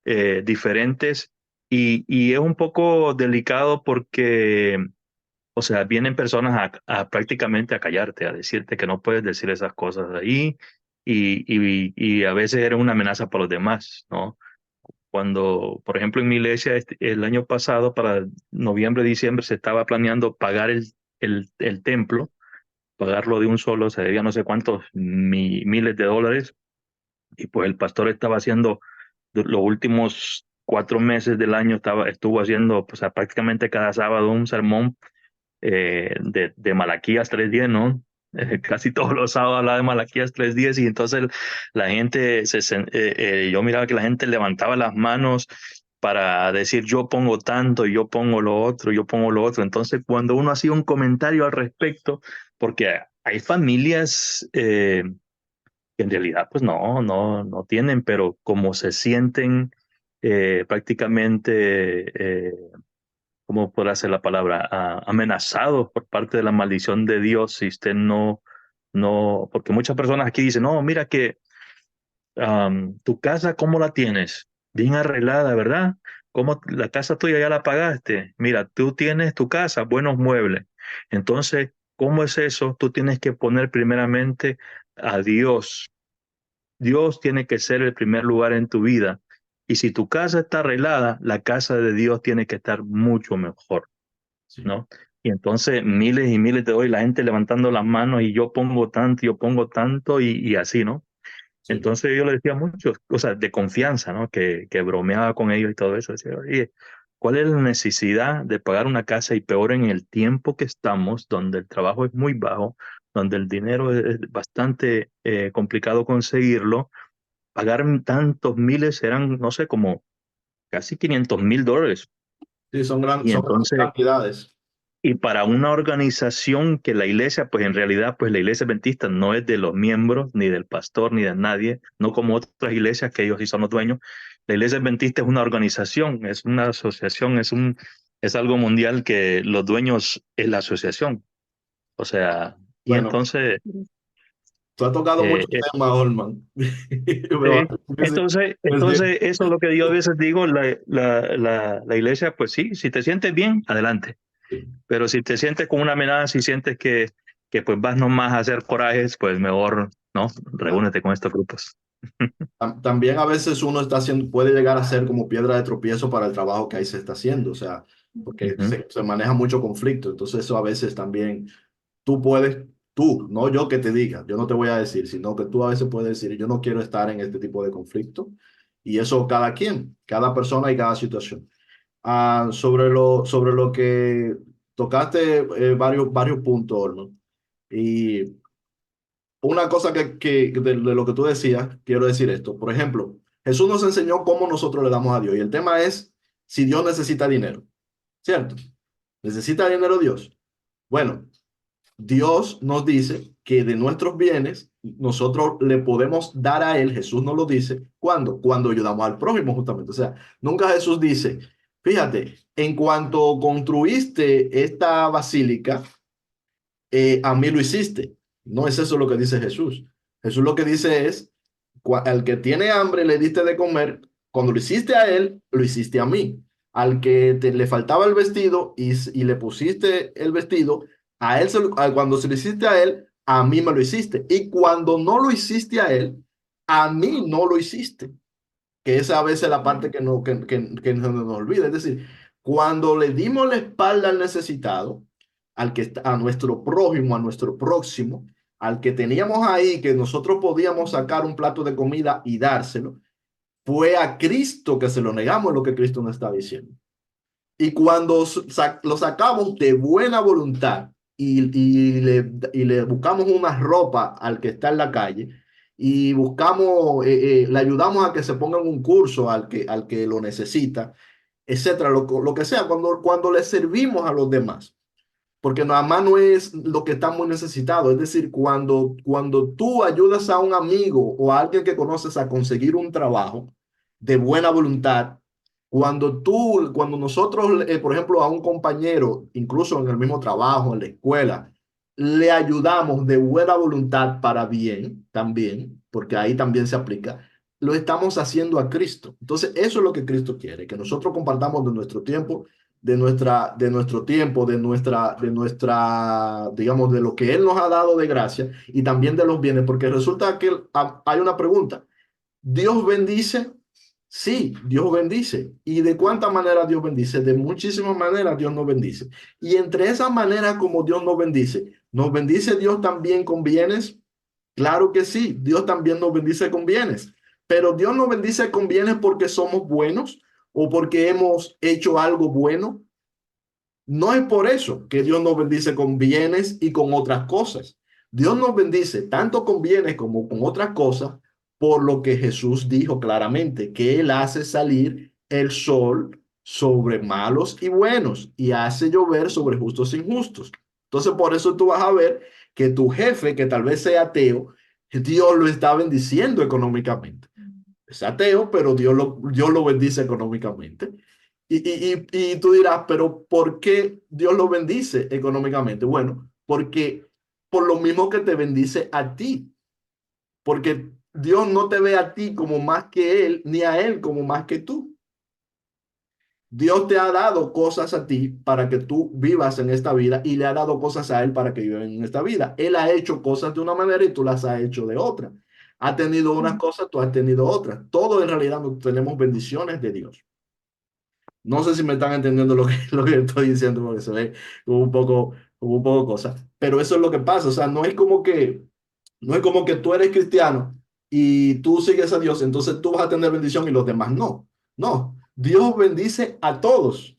diferentes y es un poco delicado porque, o sea, vienen personas a prácticamente a callarte, a decirte que no puedes decir esas cosas ahí y a veces eres una amenaza para los demás, ¿no? Cuando, por ejemplo, en mi iglesia el año pasado, para noviembre, diciembre, se estaba planeando pagar el templo, pagarlo de un solo, se debía no sé cuántos miles de dólares, y pues el pastor estaba haciendo los últimos 4 meses del año, estuvo haciendo pues, prácticamente cada sábado un sermón de Malaquías 3:10, ¿no? Casi todos los sábados hablaba de Malaquías 3:10 y entonces la gente, yo miraba que la gente levantaba las manos para decir yo pongo tanto, yo pongo lo otro, yo pongo lo otro. Entonces cuando uno hacía un comentario al respecto, porque hay familias que en realidad pues no tienen, pero como se sienten prácticamente ¿cómo podrá ser la palabra? Amenazados por parte de la maldición de Dios si usted no, porque muchas personas aquí dicen, no, mira que tu casa, ¿cómo la tienes? Bien arreglada, ¿verdad? ¿Cómo la casa tuya ya la pagaste? Mira, tú tienes tu casa, buenos muebles. Entonces, ¿cómo es eso? Tú tienes que poner primeramente a Dios. Dios tiene que ser el primer lugar en tu vida. Y si tu casa está arreglada, la casa de Dios tiene que estar mucho mejor. Sí, ¿No? Y entonces miles y miles de hoy la gente levantando las manos y yo pongo tanto y así, ¿no? sí. Entonces yo le decía mucho, cosas de confianza, ¿no? Que bromeaba con ellos y todo eso. Decía, oye, ¿cuál es la necesidad de pagar una casa y peor en el tiempo que estamos, donde el trabajo es muy bajo, donde el dinero es bastante complicado conseguirlo? Pagar tantos miles eran, no sé, como casi $500,000. Sí, Y son grandes entonces cantidades. y para una organización que la iglesia, pues en realidad, pues la iglesia adventista no es de los miembros, ni del pastor, ni de nadie, no como otras iglesias que ellos sí son los dueños. La iglesia adventista es una organización, es una asociación, es algo mundial que los dueños es la asociación. O sea, y Bueno, entonces, tú has tocado eh, muchos eh, temas, Olman. entonces eso es lo que yo a veces digo, la iglesia, pues sí, si te sientes bien, adelante. Pero si te sientes con una amenaza y sientes que pues vas nomás a hacer corajes, pues mejor, ¿no? Reúnete con estos grupos. También a veces uno está haciendo, puede llegar a ser como piedra de tropiezo para el trabajo que ahí se está haciendo, o sea, porque Ujú, se maneja mucho conflicto, entonces eso a veces también tú puedes, tú, no yo que te diga, yo no te voy a decir, sino que tú a veces puedes decir, yo no quiero estar en este tipo de conflicto, y eso cada quien, cada persona y cada situación. Sobre lo que tocaste varios puntos, Orlando, y una cosa de lo que tú decías, quiero decir esto. Por ejemplo, Jesús nos enseñó cómo nosotros le damos a Dios. Y el tema es si Dios necesita dinero, ¿cierto? ¿Necesita dinero Dios? Bueno, Dios nos dice que de nuestros bienes nosotros le podemos dar a Él, Jesús nos lo dice, ¿cuándo? Cuando ayudamos al prójimo justamente. O sea, nunca Jesús dice, fíjate, en cuanto construiste esta basílica, a mí lo hiciste. No es eso lo que dice Jesús. Jesús lo que dice es, al que tiene hambre le diste de comer, cuando lo hiciste a él, lo hiciste a mí. Al que le faltaba el vestido y le pusiste el vestido, a él cuando se lo hiciste a él, a mí me lo hiciste. Y cuando no lo hiciste a él, a mí no lo hiciste. Que esa a veces es la parte que no nos olvida. Es decir, cuando le dimos la espalda al necesitado, a nuestro prójimo, a nuestro próximo, al que teníamos ahí, que nosotros podíamos sacar un plato de comida y dárselo, fue a Cristo que se lo negamos, lo que Cristo nos está diciendo. Y cuando lo sacamos de buena voluntad y le buscamos una ropa al que está en la calle, y buscamos, le ayudamos a que se ponga en un curso al que lo necesita, etcétera, lo que sea, cuando le servimos a los demás. Porque nada más no es lo que estamos necesitados. Es decir, cuando tú ayudas a un amigo o a alguien que conoces a conseguir un trabajo de buena voluntad, cuando nosotros, por ejemplo, a un compañero, incluso en el mismo trabajo, en la escuela, le ayudamos de buena voluntad para bien también, porque ahí también se aplica, lo estamos haciendo a Cristo. Entonces, eso es lo que Cristo quiere, que nosotros compartamos de nuestro tiempo, de nuestro tiempo, digamos, de lo que Él nos ha dado de gracia y también de los bienes, porque resulta que hay una pregunta. ¿Dios bendice? Sí, Dios bendice. ¿Y de cuántas maneras Dios bendice? De muchísimas maneras Dios nos bendice. Y entre esas maneras como Dios nos bendice Dios también con bienes? Claro que sí, Dios también nos bendice con bienes. Pero Dios nos bendice con bienes porque somos buenos o porque hemos hecho algo bueno. No es por eso que Dios nos bendice con bienes y con otras cosas. Dios nos bendice tanto con bienes como con otras cosas, por lo que Jesús dijo claramente, que Él hace salir el sol sobre malos y buenos y hace llover sobre justos e injustos. Entonces, por eso tú vas a ver que tu jefe, que tal vez sea ateo, Dios lo está bendiciendo económicamente. Es ateo, pero Dios lo bendice económicamente. Y tú dirás, pero ¿por qué Dios lo bendice económicamente? Bueno, porque por lo mismo que te bendice a ti, porque Dios no te ve a ti como más que Él, ni a Él como más que tú. Dios te ha dado cosas a ti para que tú vivas en esta vida y le ha dado cosas a Él para que vivan en esta vida. Él ha hecho cosas de una manera y tú las has hecho de otra. Ha tenido unas cosas, tú has tenido otras. Todo en realidad tenemos bendiciones de Dios. No sé si me están entendiendo lo que estoy diciendo, porque se ve como un poco cosa. Pero eso es lo que pasa. O sea, no es como que tú eres cristiano y tú sigues a Dios, entonces tú vas a tener bendición y los demás no. No, Dios bendice a todos.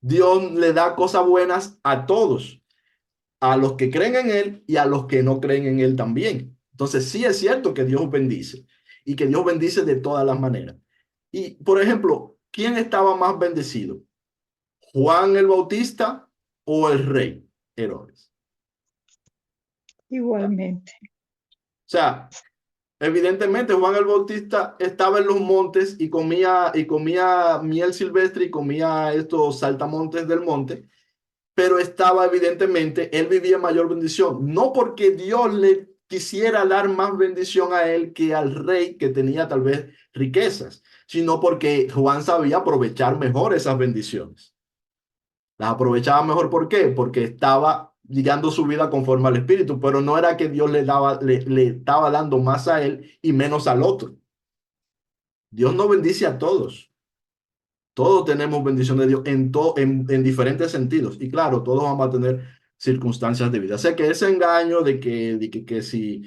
Dios le da cosas buenas a todos, a los que creen en Él y a los que no creen en Él también. Entonces sí es cierto que Dios bendice y que Dios bendice de todas las maneras. Y, por ejemplo, ¿quién estaba más bendecido? ¿Juan el Bautista o el rey Herodes? Igualmente. O sea, evidentemente Juan el Bautista estaba en los montes y comía miel silvestre y comía estos saltamontes del monte, pero estaba evidentemente, él vivía mayor bendición, no porque Dios le quisiera dar más bendición a él que al rey que tenía tal vez riquezas, sino porque Juan sabía aprovechar mejor esas bendiciones. Las aprovechaba mejor, ¿por qué? Porque estaba guiando su vida conforme al Espíritu, pero no era que Dios le estaba dando más a él y menos al otro. Dios no bendice a todos. Todos tenemos bendición de Dios en diferentes sentidos. Y claro, todos vamos a tener circunstancias de vida. O sea que ese engaño que si,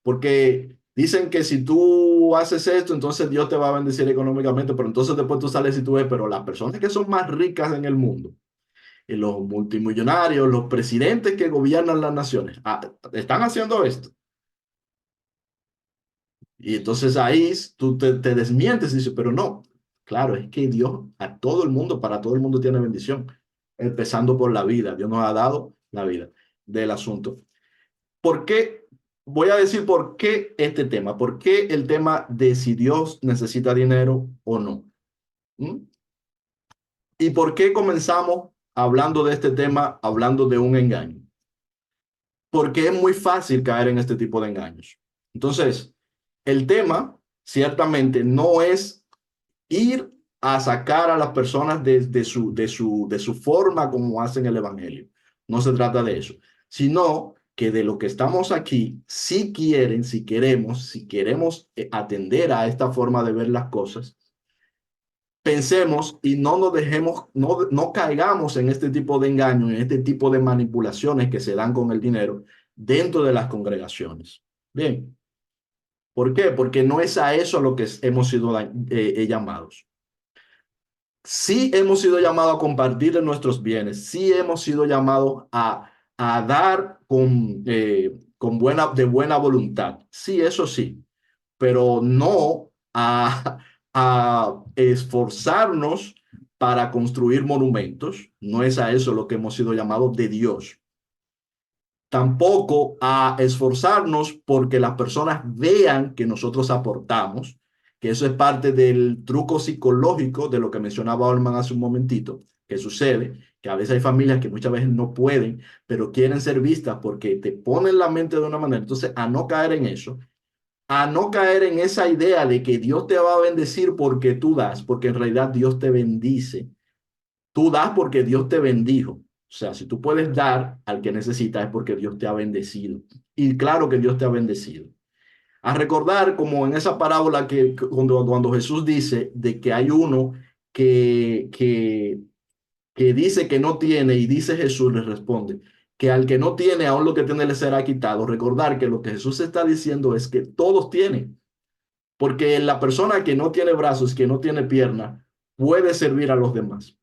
porque dicen que si tú haces esto, entonces Dios te va a bendecir económicamente, pero entonces después tú sales y tú ves, pero las personas que son más ricas en el mundo, los multimillonarios, los presidentes que gobiernan las naciones, están haciendo esto. Y entonces ahí tú te desmientes y dices, pero no, claro, es que Dios a todo el mundo, para todo el mundo tiene bendición, empezando por la vida. Dios nos ha dado la vida del asunto. ¿Por qué? Voy a decir por qué este tema, por qué el tema de si Dios necesita dinero o no. ¿Mm? ¿Y por qué comenzamos hablando de este tema, hablando de un engaño? Porque es muy fácil caer en este tipo de engaños. Entonces, el tema ciertamente no es ir a sacar a las personas de su forma como hacen el evangelio. No se trata de eso, sino que de lo que estamos aquí, si quieren, si queremos atender a esta forma de ver las cosas, pensemos y no nos dejemos, no caigamos en este tipo de engaños, en este tipo de manipulaciones que se dan con el dinero dentro de las congregaciones. Bien, ¿por qué? Porque no es a eso a lo que hemos sido llamados. Sí hemos sido llamados a compartir de nuestros bienes, sí hemos sido llamados a dar de buena voluntad. Sí, eso sí. pero no a esforzarnos para construir monumentos. No es a eso lo que hemos sido llamados de Dios. Tampoco a esforzarnos porque las personas vean que nosotros aportamos, que eso es parte del truco psicológico de lo que mencionaba Olman hace un momentito, que sucede, que a veces hay familias que muchas veces no pueden, pero quieren ser vistas porque te ponen la mente de una manera. Entonces, a no caer en eso, a no caer en esa idea de que Dios te va a bendecir porque tú das, porque en realidad Dios te bendice. Tú das porque Dios te bendijo. O sea, si tú puedes dar al que necesita es porque Dios te ha bendecido. Y claro que Dios te ha bendecido. A recordar como en esa parábola que cuando Jesús dice de que hay uno que, que, que dice que no tiene y dice Jesús le responde que al que no tiene aún lo que tiene le será quitado. Recordar que lo que Jesús está diciendo es que todos tienen. Porque la persona que no tiene brazos, que no tiene pierna, puede servir a los demás.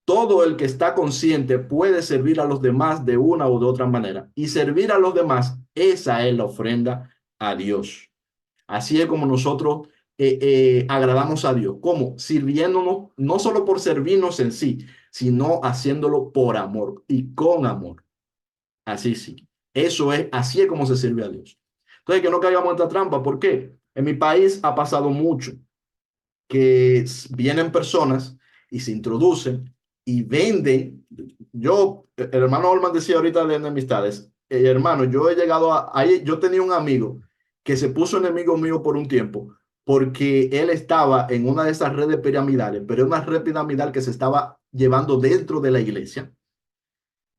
Todo el que está consciente puede servir a los demás de una u de otra manera. Y servir a los demás, esa es la ofrenda a Dios. Así es como nosotros agradamos a Dios. ¿Cómo? Sirviéndonos, no solo por servirnos en sí, sino haciéndolo por amor y con amor. Así sí. Eso es, así es como se sirve a Dios. Entonces, que no caigamos en esta trampa. ¿Por qué? En mi país ha pasado mucho que vienen personas y se introducen y venden. El hermano Olman decía ahorita de enemistades, hermano, yo he llegado ahí, yo tenía un amigo que se puso enemigo mío por un tiempo porque él estaba en una de esas redes piramidales, pero es una red piramidal que se estaba llevando dentro de la iglesia.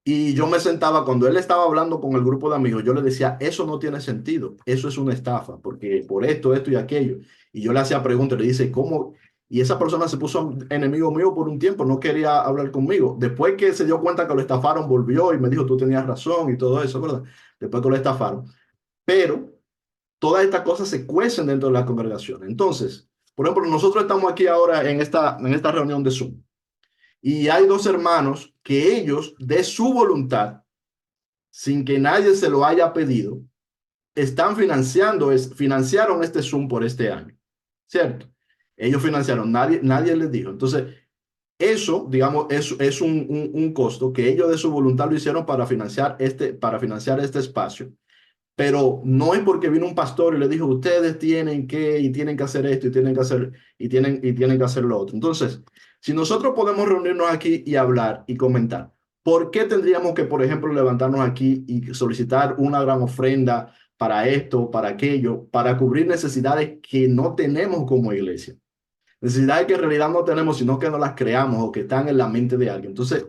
Y yo me sentaba, cuando él estaba hablando con el grupo de amigos, yo le decía, eso no tiene sentido, eso es una estafa, porque por esto y aquello. Y yo le hacía preguntas, le dice, ¿cómo? Y esa persona se puso enemigo mío por un tiempo, no quería hablar conmigo. Después que se dio cuenta que lo estafaron, volvió y me dijo, tú tenías razón y todo eso, ¿verdad? Después que lo estafaron. Pero todas estas cosas se cuecen dentro de la congregación. Entonces, por ejemplo, nosotros estamos aquí ahora en esta reunión de Zoom. Y hay dos hermanos que ellos, de su voluntad, sin que nadie se lo haya pedido, están financiaron este Zoom por este año, ¿cierto? Ellos financiaron, nadie les dijo. Entonces, eso, digamos, es un costo que ellos de su voluntad lo hicieron para financiar este espacio, pero no es porque vino un pastor y le dijo, ustedes tienen que hacer esto y tienen que hacer lo otro. Entonces, si nosotros podemos reunirnos aquí y hablar y comentar, ¿por qué tendríamos que, por ejemplo, levantarnos aquí y solicitar una gran ofrenda para esto, para aquello, para cubrir necesidades que no tenemos como iglesia? Necesidades que en realidad no tenemos, sino que no las creamos o que están en la mente de alguien. Entonces,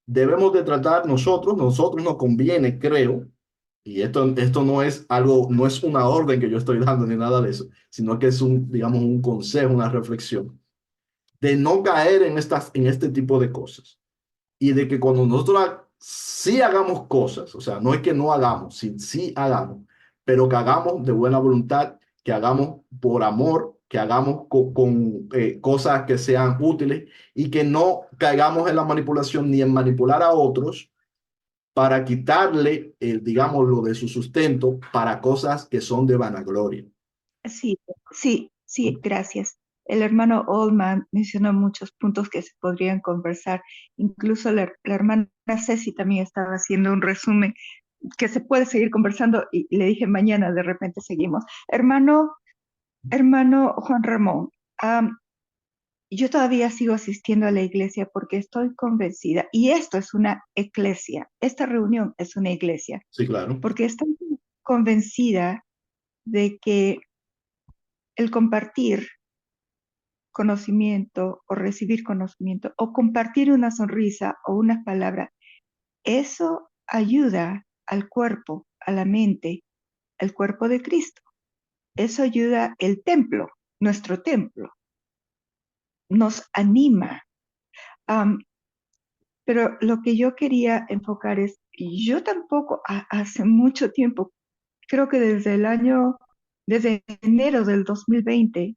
debemos de tratar nosotros nos conviene, creo, y esto no es algo, no es una orden que yo estoy dando ni nada de eso, sino que es digamos, un consejo, una reflexión, de no caer en este tipo de cosas. Y de que cuando nosotros sí hagamos cosas, o sea, no es que no hagamos, sí hagamos, pero que hagamos de buena voluntad, que hagamos por amor, que hagamos con cosas que sean útiles y que no caigamos en la manipulación ni en manipular a otros para quitarle, digamos, lo de su sustento para cosas que son de vanagloria. Sí, sí, gracias. El hermano Oldman mencionó muchos puntos que se podrían conversar. Incluso la hermana Ceci también estaba haciendo un resumen que se puede seguir conversando y le dije mañana de repente seguimos. Hermano Juan Ramón, yo todavía sigo asistiendo a la iglesia porque estoy convencida, y esto es una iglesia, esta reunión es una iglesia, Sí, claro. porque estoy convencida de que el compartir conocimiento o recibir conocimiento o compartir una sonrisa o una palabra, eso ayuda al cuerpo, a la mente, al cuerpo de Cristo. Eso ayuda el templo, nuestro templo, nos anima. Pero lo que yo quería enfocar es, yo tampoco hace mucho tiempo, creo que desde enero del 2020,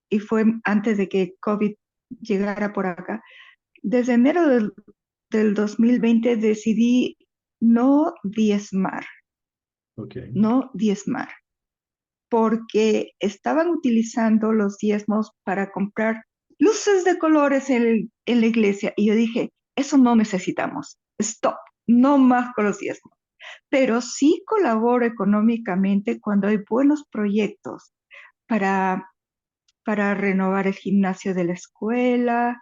y fue antes de que COVID llegara por acá, desde enero del 2020 decidí no diezmar, Ok. no diezmar. porque estaban utilizando los diezmos para comprar luces de colores en la iglesia. Y yo dije, eso no necesitamos. Stop, no más con los diezmos. Pero sí colaboro económicamente cuando hay buenos proyectos para, para renovar el gimnasio de la escuela,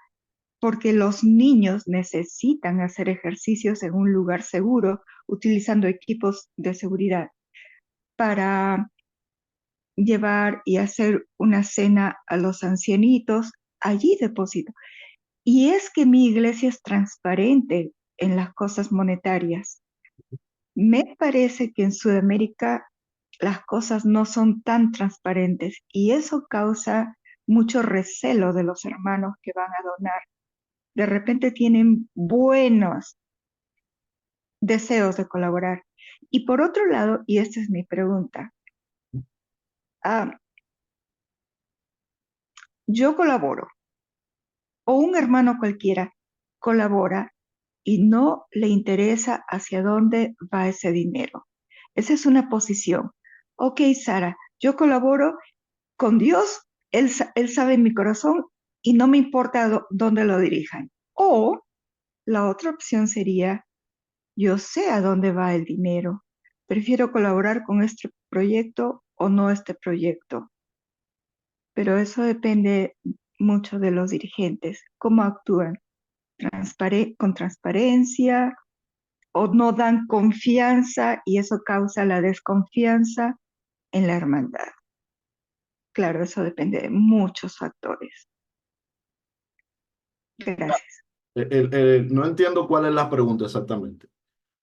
porque los niños necesitan hacer ejercicios en un lugar seguro utilizando equipos de seguridad para llevar y hacer una cena a los ancianitos. Allí deposito. Y es que mi iglesia es transparente en las cosas monetarias. Me parece que en Sudamérica las cosas no son tan transparentes y eso causa mucho recelo de los hermanos que van a donar. De repente tienen buenos deseos de colaborar. Y por otro lado, y esta es mi pregunta, ah, yo colaboro o un hermano cualquiera colabora y no le interesa hacia dónde va ese dinero. Esa es una posición. Ok, Sara, yo colaboro con Dios, él sabe mi corazón y no me importa dónde lo dirijan. O la otra opción sería, yo sé a dónde va el dinero, prefiero colaborar con este proyecto o no este proyecto, pero eso depende mucho de los dirigentes, cómo actúan, con transparencia o no dan confianza y eso causa la desconfianza en la hermandad. Claro, eso depende de muchos factores. Gracias. No entiendo cuál es la pregunta exactamente,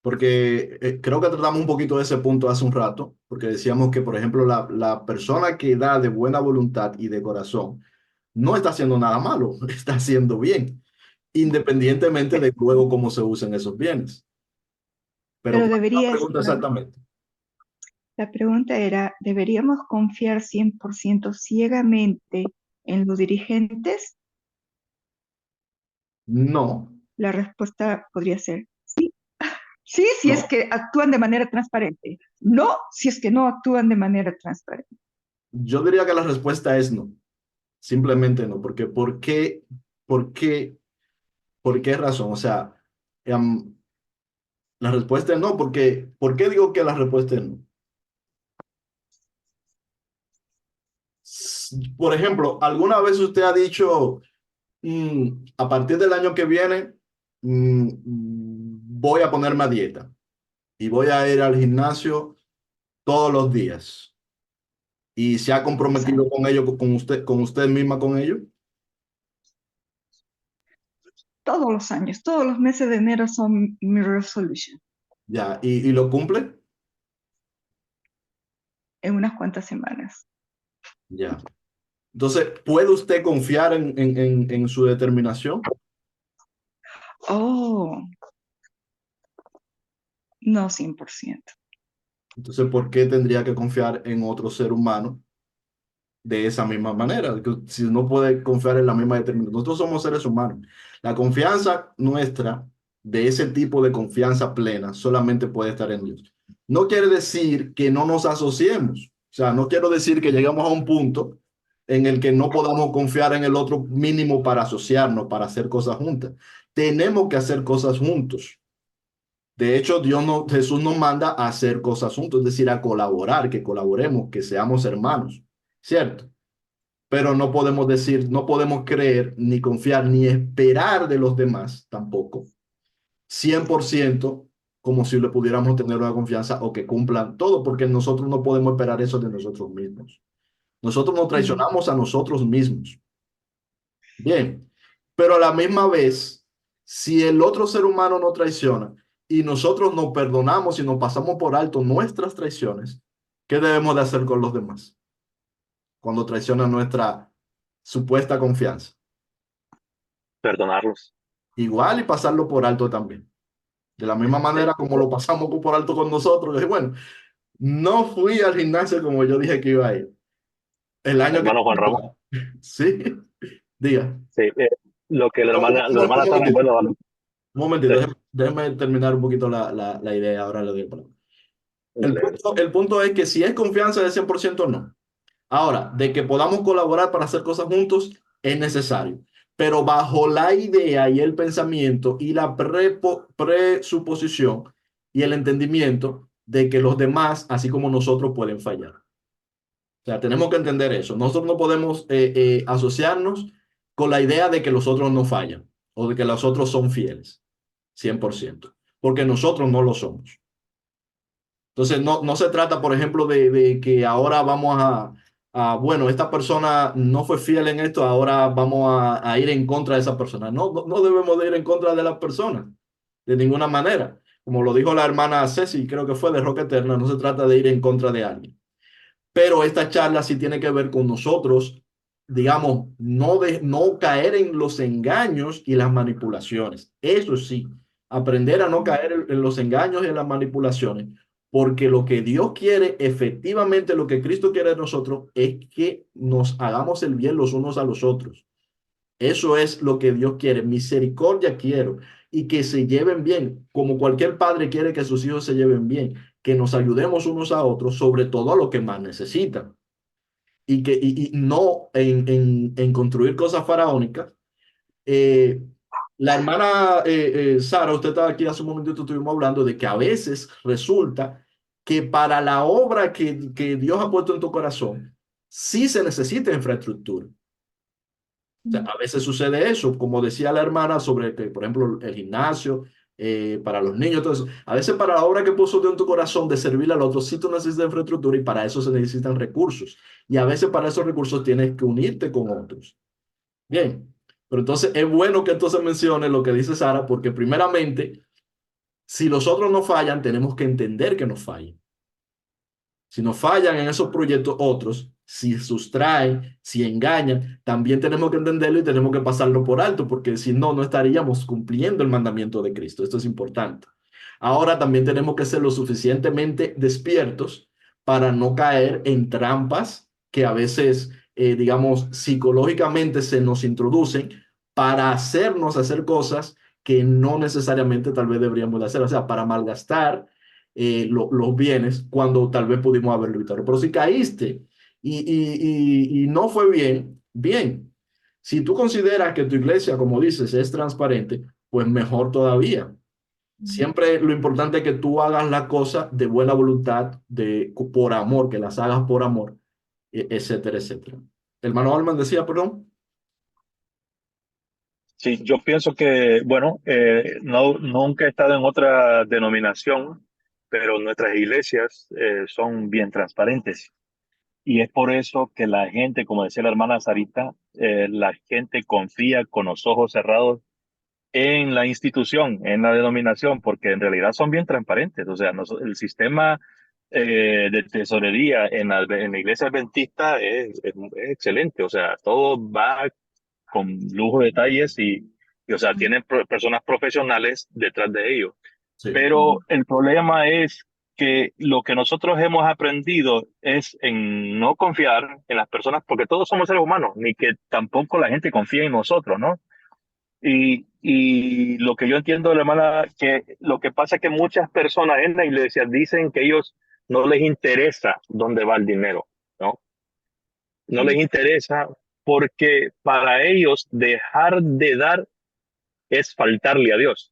porque creo que tratamos un poquito de ese punto hace un rato, porque decíamos que, por ejemplo, la persona que da de buena voluntad y de corazón no está haciendo nada malo, está haciendo bien, independientemente de luego cómo se usen esos bienes. Pero Pero ¿cuál es la debería pregunta estar, exactamente? la pregunta era, ¿deberíamos confiar 100% ciegamente en los dirigentes? No, La respuesta podría ser sí. Sí, si es no. que actúan de manera transparente. No, si es que no actúan de manera transparente. Yo diría que la respuesta es no, simplemente no, porque por qué, por qué razón? O sea, em, la respuesta es no, porque ¿por qué digo que la respuesta es no? Por ejemplo, ¿alguna vez usted ha dicho, a partir del año que viene, voy a ponerme a dieta y voy a ir al gimnasio todos los días? ¿Y se ha comprometido Exacto. con ello, con usted misma con ello? Todos los años, todos los meses de enero son mi resolution Ya, y lo cumple? en unas cuantas semanas. Ya. Entonces, ¿puede usted confiar en su determinación? Oh, no 100%. Entonces, ¿por qué tendría que confiar en otro ser humano de esa misma manera? Que si no puede confiar en la misma determinación. Nosotros somos seres humanos. La confianza nuestra, de ese tipo de confianza plena, solamente puede estar en Dios. No quiere decir que no nos asociemos. O sea, no quiero decir que lleguemos a un punto en el que no podamos confiar en el otro mínimo para asociarnos, para hacer cosas juntas. Tenemos que hacer cosas juntos. De hecho, Jesús nos manda a hacer cosas juntos, es decir, a colaborar, que colaboremos, que seamos hermanos, ¿cierto? Pero no podemos decir, no podemos creer, ni confiar, ni esperar de los demás tampoco, 100% como si le pudiéramos tener una confianza o que cumplan todo, porque nosotros no podemos esperar eso de nosotros mismos. Nosotros nos Mm. traicionamos a nosotros mismos. Bien, pero a la misma vez, si el otro ser humano nos traiciona y nosotros nos perdonamos y nos pasamos por alto nuestras traiciones, ¿qué debemos de hacer con los demás cuando traicionan nuestra supuesta confianza? Perdonarlos. Igual y pasarlo por alto también. De la misma Sí. manera como lo pasamos por alto con nosotros. Y bueno, no fui al gimnasio como yo dije que iba a ir. El año que... Hermano Juan Ramón. Sí, diga. Sí, lo que Un la hermana Sara, momentito. bueno, Un momentito, sí, déjeme terminar un poquito la idea, ahora le doy la palabra. El punto es que si es confianza de 100% no. Ahora, de que podamos colaborar para hacer cosas juntos es necesario, pero bajo la idea y el pensamiento y la presuposición y el entendimiento de que los demás, así como nosotros, pueden fallar. O sea, tenemos que entender eso. Nosotros no podemos asociarnos con la idea de que los otros no fallan o de que los otros son fieles, 100%, porque nosotros no lo somos. Entonces, no se trata, por ejemplo, de que ahora vamos bueno, esta persona no fue fiel en esto, ahora vamos a ir en contra de esa persona. No debemos de ir en contra de las personas, de ninguna manera. Como lo dijo la hermana Ceci, creo que fue de Roca Eterna, no se trata de ir en contra de alguien. Pero esta charla sí tiene que ver con nosotros, digamos, no caer en los engaños y las manipulaciones. Eso sí, aprender a no caer en los engaños y en las manipulaciones, porque lo que Dios quiere, efectivamente lo que Cristo quiere de nosotros, es que nos hagamos el bien los unos a los otros. Eso es lo que Dios quiere. Misericordia quiero y que se lleven bien, como cualquier padre quiere que sus hijos se lleven bien, que nos ayudemos unos a otros, sobre todo a lo que más necesitan. Y no en construir cosas faraónicas. Eh, la hermana Sara, usted estaba aquí hace un momentito, estuvimos hablando de que a veces resulta que para la obra que Dios ha puesto en tu corazón, sí se necesita infraestructura. O sea, a veces sucede eso, como decía la hermana sobre que, por ejemplo, el gimnasio para los niños. Entonces, a veces para la obra que puso Dios en tu corazón de servir al otro, sí tú necesitas infraestructura y para eso se necesitan recursos. Y a veces para esos recursos tienes que unirte con otros. Bien, pero entonces es bueno que entonces mencione lo que dice Sara, porque primeramente, si los otros no fallan, tenemos que entender que nos fallan. Si nos fallan en esos proyectos otros, si sustraen, si engañan, también tenemos que entenderlo y tenemos que pasarlo por alto, porque si no, no estaríamos cumpliendo el mandamiento de Cristo. Esto es importante. Ahora también tenemos que ser lo suficientemente despiertos para no caer en trampas que a veces, digamos, psicológicamente se nos introducen para hacernos hacer cosas que no necesariamente tal vez deberíamos de hacer, o sea, para malgastar los bienes cuando tal vez pudimos haberlo evitado. Pero si caíste y no fue bien, bien. Si tú consideras que tu iglesia, como dices, es transparente, pues mejor todavía. Siempre lo importante es que tú hagas la cosa de buena voluntad, por amor, que las hagas por amor, etcétera, etcétera. Hermano Alman decía, perdón. Sí, yo pienso que, bueno, no, nunca he estado en otra denominación, pero nuestras iglesias son bien transparentes. Y es por eso que la gente, como decía la hermana Sarita, la gente confía con los ojos cerrados en la institución, en la denominación, porque en realidad son bien transparentes. O sea, el sistema de tesorería en la iglesia adventista es excelente. O sea, todo va con lujo de detalles o sea, tienen personas profesionales detrás de ellos. Sí, Pero el problema es que lo que nosotros hemos aprendido es en no confiar en las personas, porque todos somos seres humanos, ni que tampoco la gente confía en nosotros, ¿no? Y lo que yo entiendo de la hermana, que lo que pasa es que muchas personas en la iglesia dicen que ellos no les interesa dónde va el dinero, ¿no? No les interesa porque para ellos dejar de dar es faltarle a Dios,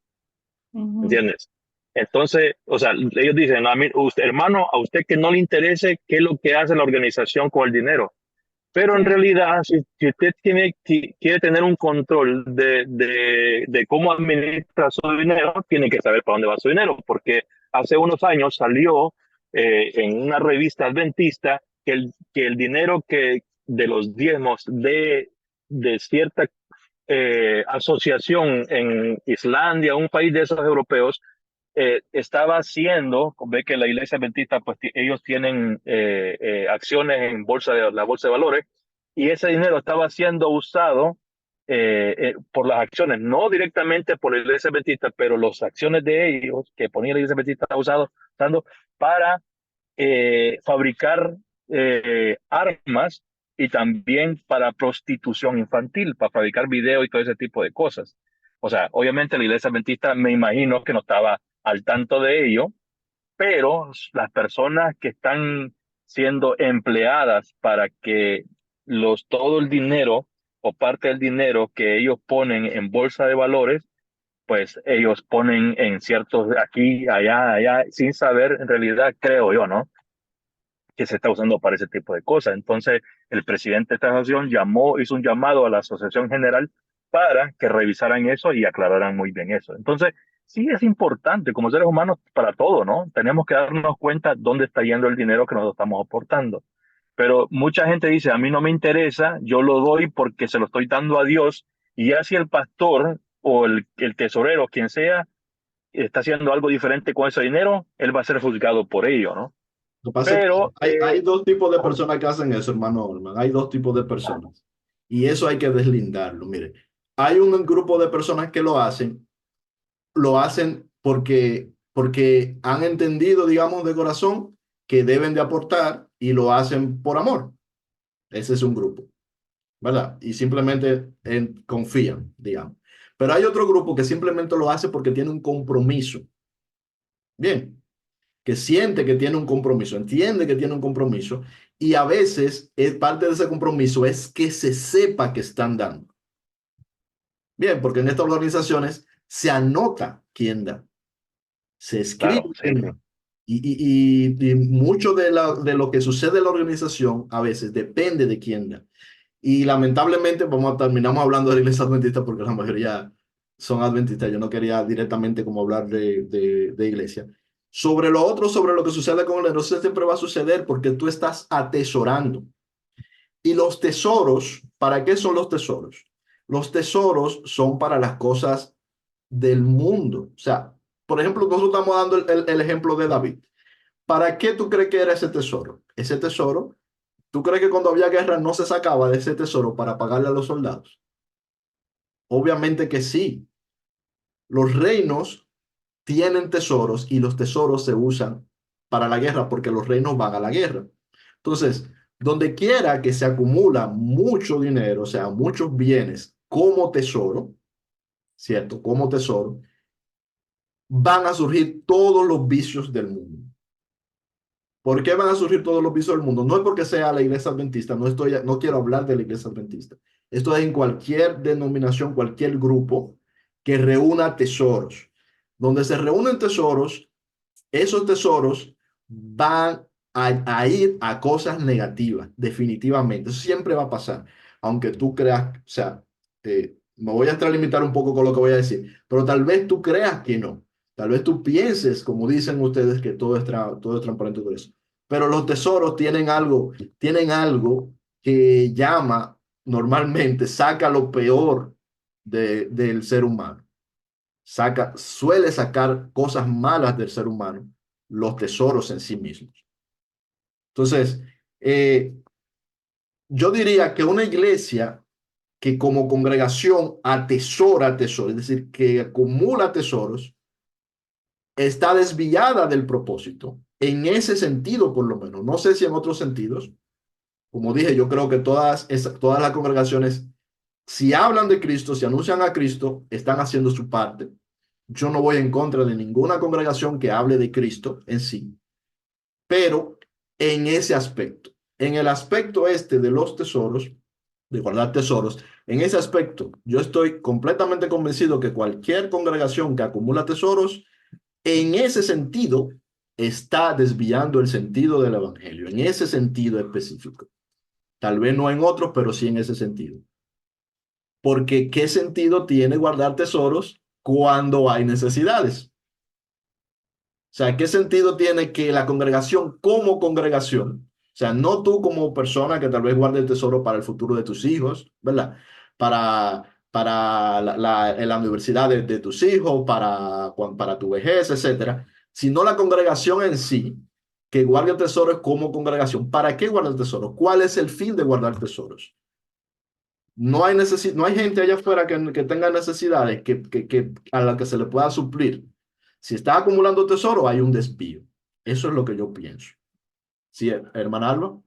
¿entiendes? Entonces, o sea, ellos dicen, a mí, usted, hermano, a usted que no le interese qué es lo que hace la organización con el dinero. Pero en realidad, si usted quiere tener un control de cómo administra su dinero, tiene que saber para dónde va su dinero, porque hace unos años salió en una revista adventista que el dinero de los diezmos de cierta asociación en Islandia, un país de esos europeos, estaba haciendo, ve que la iglesia adventista, pues ellos tienen acciones en la bolsa de valores, y ese dinero estaba siendo usado por las acciones, no directamente por la iglesia adventista, pero las acciones de ellos que ponía la iglesia adventista usando para fabricar armas y también para prostitución infantil, para fabricar video y todo ese tipo de cosas. O sea, obviamente la iglesia adventista me imagino que no estaba al tanto de ello, pero las personas que están siendo empleadas para que todo el dinero o parte del dinero que ellos ponen en bolsa de valores, pues ellos ponen en ciertos aquí, allá, allá, sin saber en realidad, creo yo, ¿no? Que se está usando para ese tipo de cosas. Entonces, el presidente de esta asociación hizo un llamado a la Asociación General para que revisaran eso y aclararan muy bien eso. Entonces, sí es importante como seres humanos para todo, ¿no? Tenemos que darnos cuenta dónde está yendo el dinero que nosotros estamos aportando. Pero mucha gente dice, a mí no me interesa, yo lo doy porque se lo estoy dando a Dios, y ya si el pastor o el tesorero, quien sea, está haciendo algo diferente con ese dinero, él va a ser juzgado por ello, ¿no? Lo que pasa es que Pero, hay dos tipos de personas que hacen eso, hermano Orman. Hay dos tipos de personas. Y eso hay que deslindarlo. Mire, hay un grupo de personas que lo hacen porque han entendido, digamos, de corazón que deben de aportar y lo hacen por amor. Ese es un grupo, ¿verdad? Y simplemente confían, digamos. Pero hay otro grupo que simplemente lo hace porque tiene un compromiso. Bien, que siente que tiene un compromiso, entiende que tiene un compromiso y a veces es parte de ese compromiso es que se sepa que están dando. Bien, porque en estas organizaciones se anota quién da, se escribe claro, sí, quién da. Y mucho de lo que sucede en la organización a veces depende de quién da. Y lamentablemente terminamos hablando de la iglesia adventista porque la mayoría son adventistas. Yo no quería directamente como hablar de iglesia. Sobre lo otro, sobre lo que sucede con el negocio, siempre va a suceder porque tú estás atesorando. Y los tesoros, ¿para qué son los tesoros? Los tesoros son para las cosas del mundo. O sea, por ejemplo, nosotros estamos dando el ejemplo de David. ¿Para qué tú crees que era ese tesoro? Ese tesoro, ¿tú crees que cuando había guerra no se sacaba de ese tesoro para pagarle a los soldados? Obviamente que sí. Los reinos tienen tesoros y los tesoros se usan para la guerra porque los reinos van a la guerra. Entonces, donde quiera que se acumula mucho dinero, o sea, muchos bienes como tesoro, ¿cierto? Como tesoro, van a surgir todos los vicios del mundo. ¿Por qué van a surgir todos los vicios del mundo? No es porque sea la iglesia adventista, no quiero hablar de la iglesia adventista. Esto es en cualquier denominación, cualquier grupo que reúna tesoros. Donde se reúnen tesoros, esos tesoros van a ir a cosas negativas, definitivamente. Eso siempre va a pasar, aunque tú creas, o sea, me voy a extralimitar un poco con lo que voy a decir, pero tal vez tú creas que no. Tal vez tú pienses, como dicen ustedes, que todo es transparente por eso. Pero los tesoros tienen algo que llama normalmente, saca lo peor del ser humano. Suele sacar cosas malas del ser humano, los tesoros en sí mismos. Entonces, eh, yo diría que una iglesia que como congregación atesora tesoros, es decir, que acumula tesoros, está desviada del propósito. En ese sentido, por lo menos. No sé si en otros sentidos. Como dije, yo creo que todas las congregaciones, si hablan de Cristo, si anuncian a Cristo, están haciendo su parte. Yo no voy en contra de ninguna congregación que hable de Cristo en sí, pero en ese aspecto, en el aspecto este de los tesoros, de guardar tesoros, en ese aspecto, yo estoy completamente convencido que cualquier congregación que acumula tesoros, en ese sentido, está desviando el sentido del evangelio, en ese sentido específico. Tal vez no en otros, pero sí en ese sentido. Porque ¿qué sentido tiene guardar tesoros cuando hay necesidades? O sea, ¿qué sentido tiene que la congregación como congregación, o sea, no tú como persona que tal vez guarde el tesoro para el futuro de tus hijos, ¿verdad? Para la universidad de tus hijos, para tu vejez, etcétera, sino la congregación en sí, que guarde tesoros como congregación. ¿Para qué guardar tesoros? ¿Cuál es el fin de guardar tesoros? No hay gente allá afuera que tenga necesidades a las que se le pueda suplir. Si está acumulando tesoro, hay un desvío. Eso es lo que yo pienso. ¿Sí, hermana Alba?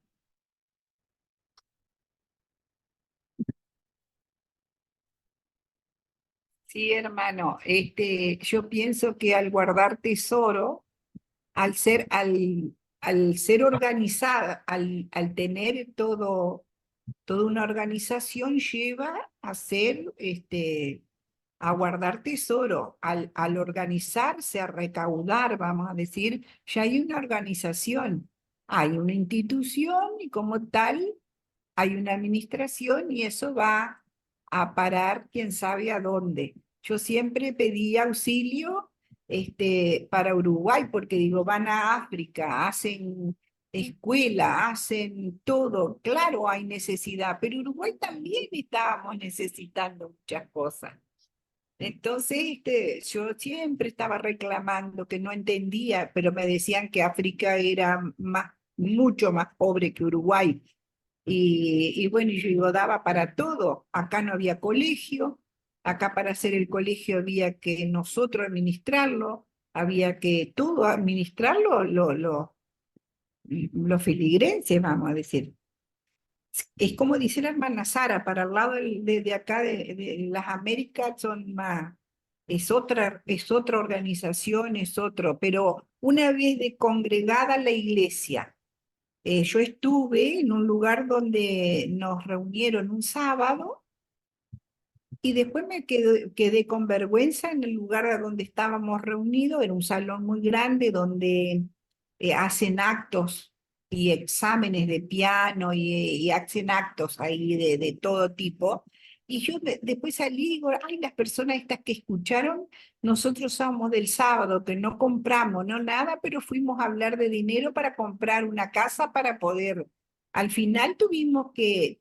Sí, hermano, yo pienso que al guardar tesoro, al ser organizada, al tener toda una organización lleva a ser, a guardar tesoro, al organizarse, a recaudar, vamos a decir, ya hay una organización, hay una institución y como tal hay una administración y eso va a parar quién sabe a dónde. Yo siempre pedí auxilio para Uruguay porque digo, van a África, hacen escuela, hacen todo. Claro, hay necesidad, pero Uruguay también estábamos necesitando muchas cosas. Entonces, yo siempre estaba reclamando que no entendía, pero me decían que África era mucho más pobre que Uruguay. Y bueno, yo digo, daba para todo. Acá no había colegio, acá para hacer el colegio había que nosotros administrarlo, había que todo administrarlo, los feligreses, vamos a decir. Es como dice la hermana Sara, para el lado de acá de las Américas son más, es otra organización, es otro, pero una vez de congregada la iglesia, yo estuve en un lugar donde nos reunieron un sábado y después me quedé con vergüenza en el lugar a donde estábamos reunidos. Era un salón muy grande donde hacen actos y exámenes de piano y hacen actos ahí de todo tipo. Y yo después salí y digo, ay, las personas estas que escucharon, nosotros somos del sábado, que no compramos, no nada, pero fuimos a hablar de dinero para comprar una casa para poder. Al final tuvimos que,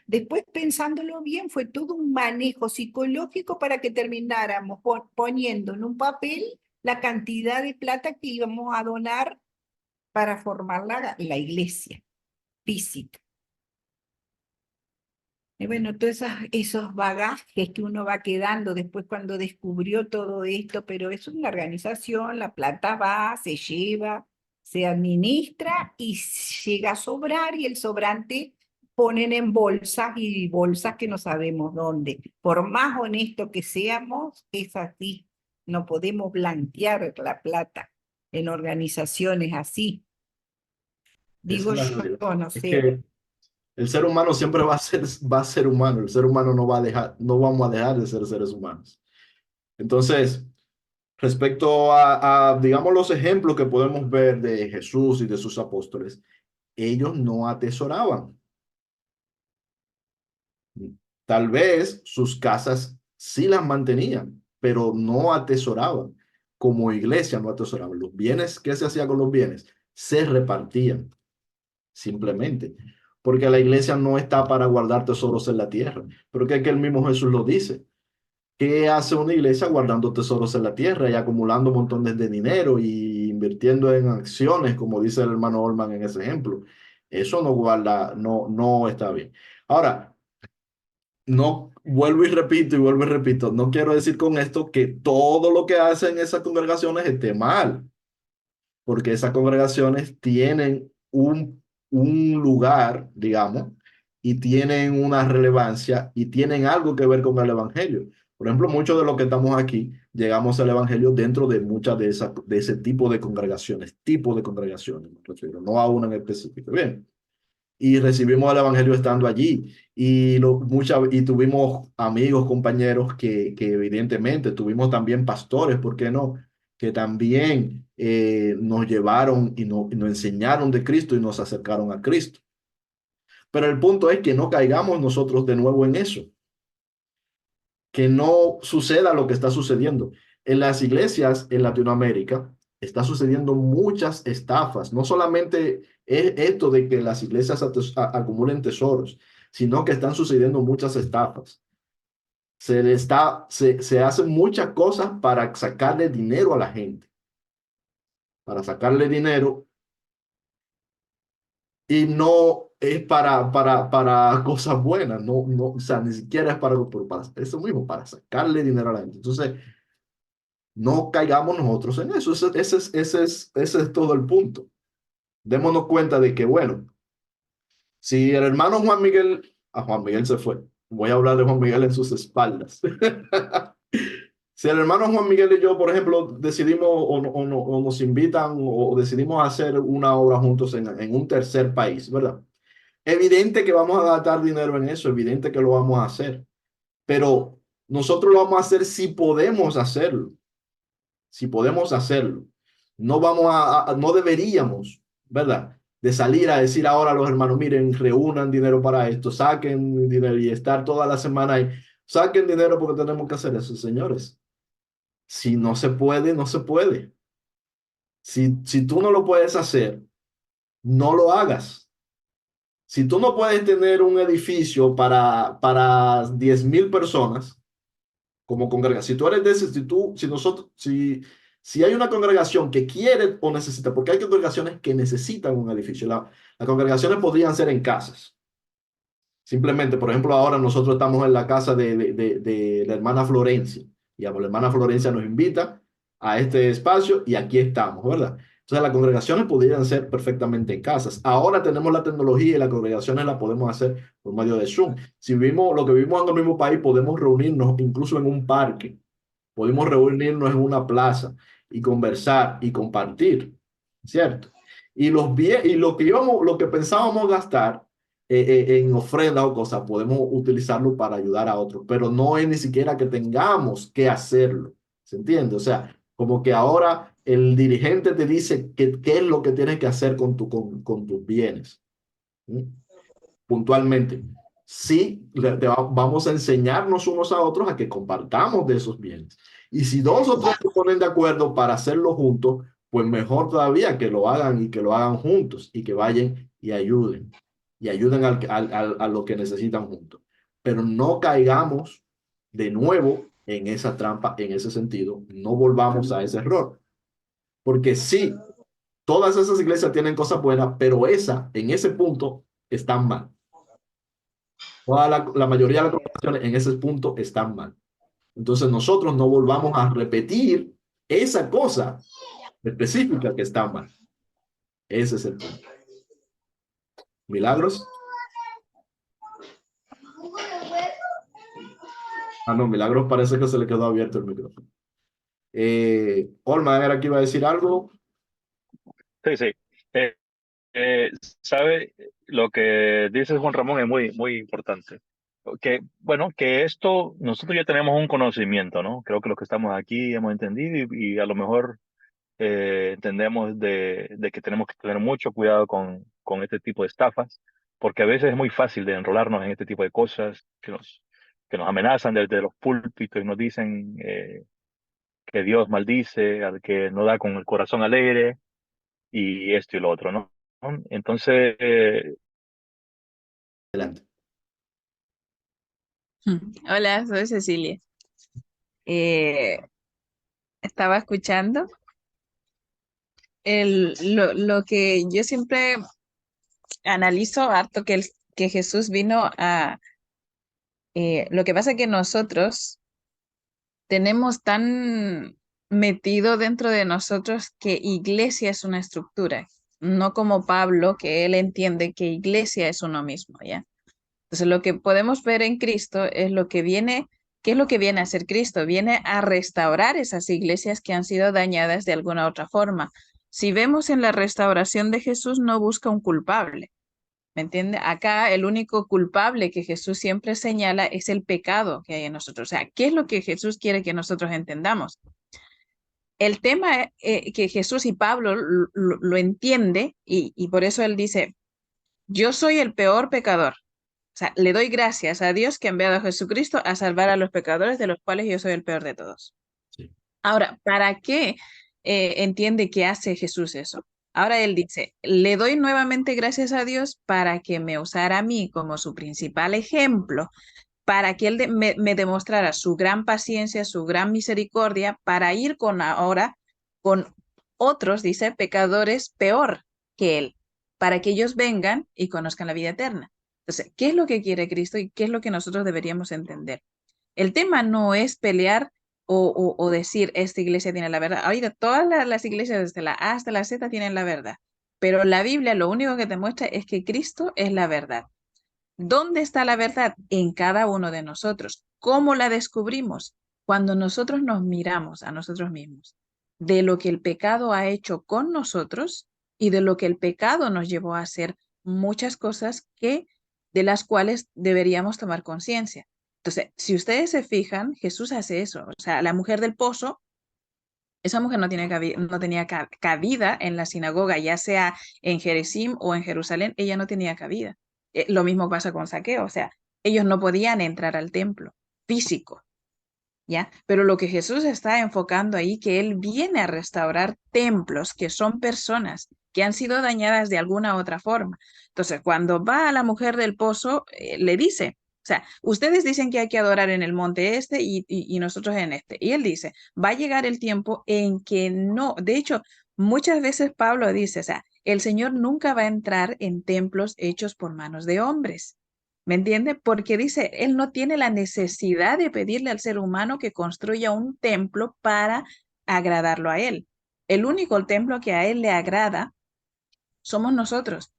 después pensándolo bien, fue todo un manejo psicológico para que termináramos poniendo en un papel la cantidad de plata que íbamos a donar para formar la iglesia física. Y bueno, todos esos bagajes que uno va quedando después cuando descubrió todo esto, pero es una organización, la plata va, se lleva, se administra y llega a sobrar y el sobrante ponen en bolsas y bolsas que no sabemos dónde. Por más honesto que seamos, es así. No podemos blanquear la plata en organizaciones así. Esa Digo es la yo, realidad. no Es sé. que el ser humano siempre va a ser humano. El ser humano no va a dejar, no vamos a dejar de ser seres humanos. Entonces, respecto digamos, los ejemplos que podemos ver de Jesús y de sus apóstoles, ellos no atesoraban. Tal vez sus casas sí las mantenían, pero no atesoraban. Como iglesia no atesoraban. Los bienes, ¿qué se hacía con los bienes? Se repartían, simplemente. Porque la iglesia no está para guardar tesoros en la tierra. Pero que el mismo Jesús lo dice. ¿Qué hace una iglesia guardando tesoros en la tierra y acumulando montones de dinero y invirtiendo en acciones, como dice el hermano Olman en ese ejemplo? Eso no guarda, no está bien. Ahora, no vuelvo y repito, no quiero decir con esto que todo lo que hacen esas congregaciones esté mal, porque esas congregaciones tienen un lugar, digamos, y tienen una relevancia y tienen algo que ver con el evangelio. Por ejemplo, muchos de los que estamos aquí llegamos al evangelio dentro de muchas de ese tipo de congregaciones, me refiero, no a una en específico. Bien, y recibimos el evangelio estando allí y tuvimos amigos, compañeros que evidentemente tuvimos también pastores, ¿por qué no? Que también nos llevaron y nos enseñaron de Cristo y nos acercaron a Cristo. Pero el punto es que no caigamos nosotros de nuevo en eso, que no suceda lo que está sucediendo. En las iglesias en Latinoamérica está sucediendo muchas estafas. No solamente es esto de que las iglesias acumulen tesoros, sino que están sucediendo muchas estafas. Se hacen muchas cosas para sacarle dinero a la gente, para sacarle dinero y no es para cosas buenas, o sea, ni siquiera es para eso mismo, para sacarle dinero a la gente. Entonces, no caigamos nosotros en eso. Ese es todo el punto. Démonos cuenta de que, bueno, si el hermano Juan Miguel, a Juan Miguel se fue, voy a hablar de Juan Miguel en sus espaldas. Si el hermano Juan Miguel y yo, por ejemplo, decidimos o nos invitan o decidimos hacer una obra juntos en un tercer país, ¿verdad? Evidente que vamos a gastar dinero en eso, evidente que lo vamos a hacer, pero nosotros lo vamos a hacer si podemos hacerlo, si podemos hacerlo. No vamos no deberíamos, ¿verdad? De salir a decir ahora a los hermanos, miren, reúnan dinero para esto, saquen dinero y estar toda la semana ahí. Saquen dinero porque tenemos que hacer eso, señores. Si no se puede, no se puede. Si tú no lo puedes hacer, no lo hagas. Si tú no puedes tener un edificio para 10.000 personas como congregación, si tú eres de ese, si nosotros, si hay una congregación que quiere o necesita, porque hay congregaciones que necesitan un edificio, las congregaciones podrían ser en casas. Simplemente, por ejemplo, ahora nosotros estamos en la casa de la hermana Florencia. Y la hermana Florencia nos invita a este espacio y aquí estamos, ¿verdad? Entonces las congregaciones podrían ser perfectamente en casas. Ahora tenemos la tecnología y las congregaciones las podemos hacer por medio de Zoom. Si vivimos lo que vivimos en el mismo país, podemos reunirnos incluso en un parque. Podemos reunirnos en una plaza y conversar y compartir, ¿cierto? Y lo que pensábamos gastar en ofrenda o cosas, podemos utilizarlo para ayudar a otros, pero no es ni siquiera que tengamos que hacerlo, ¿se entiende? O sea, como que ahora el dirigente te dice qué es lo que tienes que hacer con tus bienes. ¿Sí? Puntualmente. Sí, vamos a enseñarnos unos a otros a que compartamos de esos bienes. Y si dos o tres se ponen de acuerdo para hacerlo juntos, pues mejor todavía que lo hagan y que lo hagan juntos y que vayan y ayuden a lo que necesitan juntos. Pero no caigamos de nuevo en esa trampa, en ese sentido, no volvamos a ese error. Porque sí, todas esas iglesias tienen cosas buenas, pero en ese punto, están mal. La mayoría de las congregaciones en ese punto están mal. Entonces nosotros no volvamos a repetir esa cosa específica que está mal. Ese es el punto. ¿Milagros? Ah, no, Milagros parece que se le quedó abierto el micrófono. Olma, ¿era que iba a decir algo? Sí, sí. Eh, eh, sabe, lo que dice Juan Ramón es muy, muy importante. Que, bueno, que esto, nosotros ya tenemos un conocimiento, ¿no? Creo que los que estamos aquí hemos entendido y a lo mejor entendemos de que tenemos que tener mucho cuidado con este tipo de estafas, porque a veces es muy fácil de enrolarnos en este tipo de cosas que nos amenazan desde los púlpitos y nos dicen que Dios maldice al que no da con el corazón alegre y esto y lo otro, ¿no? Entonces, Adelante. Hola, soy Cecilia. Eh, Estaba escuchando lo que yo siempre analizo harto que Jesús vino a... lo que pasa es que nosotros tenemos tan metido dentro de nosotros que iglesia es una estructura, no como Pablo, que él entiende que iglesia es uno mismo, ¿ya? Entonces, lo que podemos ver en Cristo es lo que viene, ¿qué es lo que viene a hacer Cristo? Viene a restaurar esas iglesias que han sido dañadas de alguna otra forma. Si vemos en la restauración de Jesús, no busca un culpable, ¿me entiende? Acá el único culpable que Jesús siempre señala es el pecado que hay en nosotros. O sea, ¿qué es lo que Jesús quiere que nosotros entendamos? El tema que Jesús y Pablo lo entiende y por eso él dice, yo soy el peor pecador. O sea, le doy gracias a Dios que ha enviado a Jesucristo a salvar a los pecadores, de los cuales yo soy el peor de todos. Sí. Ahora, ¿para qué entiende que hace Jesús eso? Ahora él dice, le doy nuevamente gracias a Dios para que me usara a mí como su principal ejemplo, para que él me demostrara su gran paciencia, su gran misericordia, para ir con otros, dice, pecadores peor que él, para que ellos vengan y conozcan la vida eterna. Entonces, ¿qué es lo que quiere Cristo y qué es lo que nosotros deberíamos entender? El tema no es pelear o decir, esta iglesia tiene la verdad. Ahorita todas las iglesias, desde la A hasta la Z, tienen la verdad. Pero la Biblia lo único que te muestra es que Cristo es la verdad. ¿Dónde está la verdad? En cada uno de nosotros. ¿Cómo la descubrimos? cuando nosotros nos miramos a nosotros mismos, de lo que el pecado ha hecho con nosotros y de lo que el pecado nos llevó a hacer muchas cosas de las cuales deberíamos tomar conciencia. Entonces, si ustedes se fijan, Jesús hace eso. O sea, la mujer del pozo, esa mujer no tenía cabida en la sinagoga, ya sea en Gerizim o en Jerusalén, ella no tenía cabida. Lo mismo pasa con Zaqueo, o sea, ellos no podían entrar al templo físico, ¿ya? Pero lo que Jesús está enfocando ahí, que Él viene a restaurar templos que son personas que han sido dañadas de alguna otra forma. Entonces, cuando va a la mujer del pozo, le dice, o sea, ustedes dicen que hay que adorar en el monte este y nosotros en este. Y Él dice, va a llegar el tiempo en que no, de hecho, muchas veces Pablo dice, o sea, el Señor nunca va a entrar en templos hechos por manos de hombres. ¿Me entiende? Porque dice, Él no tiene la necesidad de pedirle al ser humano que construya un templo para agradarlo a Él. El único templo que a Él le agrada somos nosotros.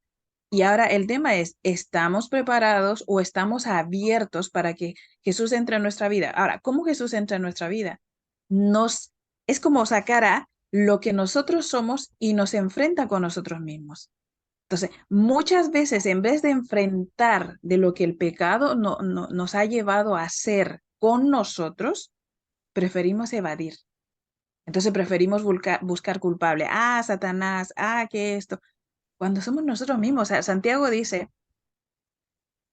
Y ahora el tema es, ¿estamos preparados o estamos abiertos para que Jesús entre en nuestra vida? Ahora, ¿cómo Jesús entra en nuestra vida? Es como sacar a lo que nosotros somos y nos enfrenta con nosotros mismos. Entonces, muchas veces en vez de enfrentar de lo que el pecado nos ha llevado a hacer con nosotros, preferimos evadir. Entonces preferimos buscar culpable. Ah, Satanás, que esto. Cuando somos nosotros mismos. O sea, Santiago dice,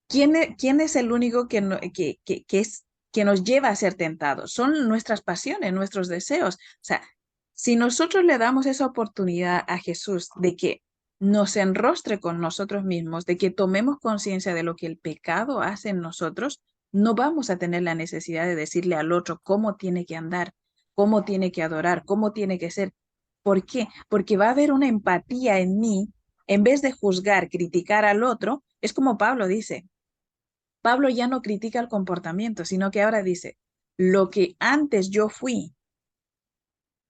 ¿quién es el único que nos lleva a ser tentados? Son nuestras pasiones, nuestros deseos. O sea, si nosotros le damos esa oportunidad a Jesús de que nos enrostre con nosotros mismos, de que tomemos conciencia de lo que el pecado hace en nosotros, no vamos a tener la necesidad de decirle al otro cómo tiene que andar, cómo tiene que adorar, cómo tiene que ser. ¿Por qué? Porque va a haber una empatía en mí. En vez de juzgar, criticar al otro, es como Pablo dice. Pablo ya no critica el comportamiento, sino que ahora dice, lo que antes yo fui,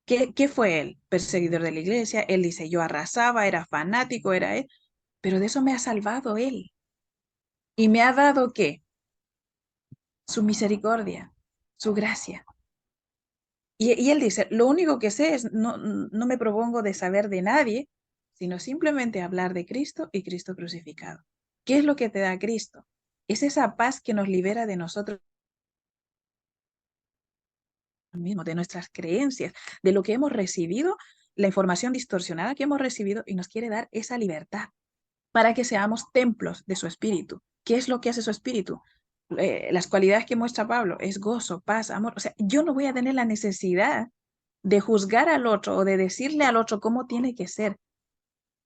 ¿qué fue él? Perseguidor de la iglesia. Él dice, yo arrasaba, era fanático, era él, pero de eso me ha salvado él. ¿Y me ha dado qué? Su misericordia, su gracia. Y él dice, lo único que sé es, no me propongo de saber de nadie, sino simplemente hablar de Cristo y Cristo crucificado. ¿Qué es lo que te da Cristo? Es esa paz que nos libera de nosotros mismos, de nuestras creencias, de lo que hemos recibido, la información distorsionada que hemos recibido, y nos quiere dar esa libertad para que seamos templos de su espíritu. ¿Qué es lo que hace su espíritu? Las cualidades que muestra Pablo es gozo, paz, amor. O sea, yo no voy a tener la necesidad de juzgar al otro o de decirle al otro cómo tiene que ser.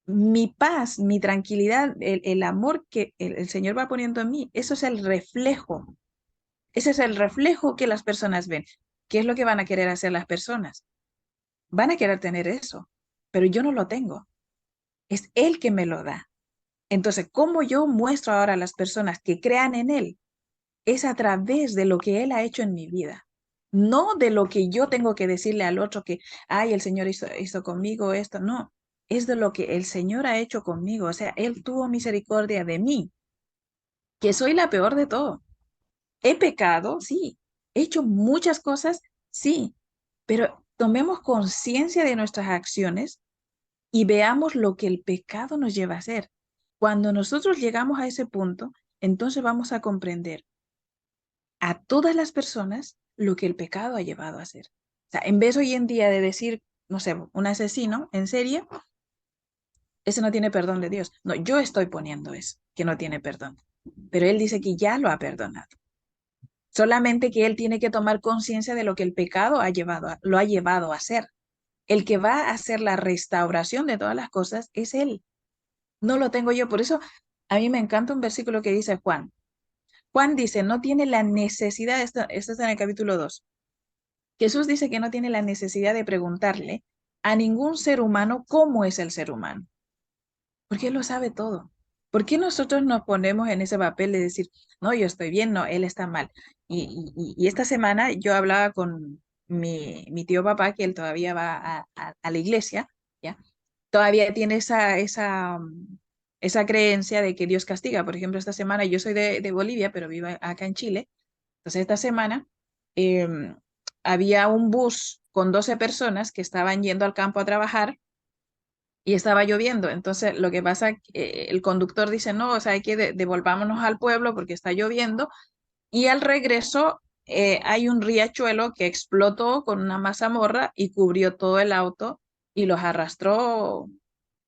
Mi paz, mi tranquilidad, el amor que el Señor va poniendo en mí, eso es el reflejo. Ese es el reflejo que las personas ven. ¿Qué es lo que van a querer hacer las personas? Van a querer tener eso, pero yo no lo tengo. Es Él que me lo da. Entonces, ¿cómo yo muestro ahora a las personas que crean en Él? Es a través de lo que Él ha hecho en mi vida. No de lo que yo tengo que decirle al otro que, ay, el Señor hizo conmigo esto. No, es de lo que el Señor ha hecho conmigo. O sea, Él tuvo misericordia de mí, que soy la peor de todo. He pecado, sí. He hecho muchas cosas, sí. Pero tomemos conciencia de nuestras acciones y veamos lo que el pecado nos lleva a hacer. Cuando nosotros llegamos a ese punto, entonces vamos a comprender a todas las personas lo que el pecado ha llevado a hacer. O sea, en vez hoy en día de decir, no sé, un asesino en serie, ese no tiene perdón de Dios. No, yo estoy poniendo eso, que no tiene perdón. Pero Él dice que ya lo ha perdonado. Solamente que Él tiene que tomar conciencia de lo que el pecado lo ha llevado a hacer. El que va a hacer la restauración de todas las cosas es Él. No lo tengo yo. Por eso a mí me encanta un versículo que dice Juan. Juan dice, no tiene la necesidad, esto está en el capítulo 2. Jesús dice que no tiene la necesidad de preguntarle a ningún ser humano cómo es el ser humano, porque Él lo sabe todo. ¿Por qué nosotros nos ponemos en ese papel de decir, no, yo estoy bien, no, Él está mal? Y esta semana yo hablaba con mi tío papá, que él todavía va a la iglesia, ¿ya? Todavía tiene esa creencia de que Dios castiga. Por ejemplo, esta semana, yo soy de Bolivia, pero vivo acá en Chile. Entonces, esta semana había un bus con 12 personas que estaban yendo al campo a trabajar y estaba lloviendo. Entonces, lo que pasa, el conductor dice, no, o sea, hay que devolvámonos al pueblo porque está lloviendo. Y al regreso hay un riachuelo que explotó con una mazamorra y cubrió todo el auto y los arrastró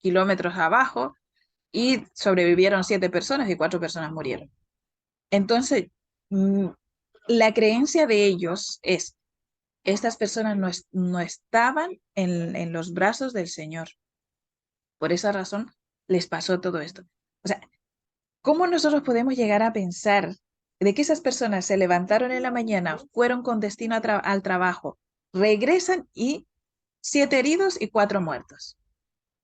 kilómetros abajo y sobrevivieron 7 personas y 4 personas murieron. Entonces, la creencia de ellos es, estas personas no estaban en los brazos del Señor. Por esa razón les pasó todo esto. O sea, ¿cómo nosotros podemos llegar a pensar de que esas personas se levantaron en la mañana, fueron con destino al trabajo, regresan y 7 heridos y 4 muertos?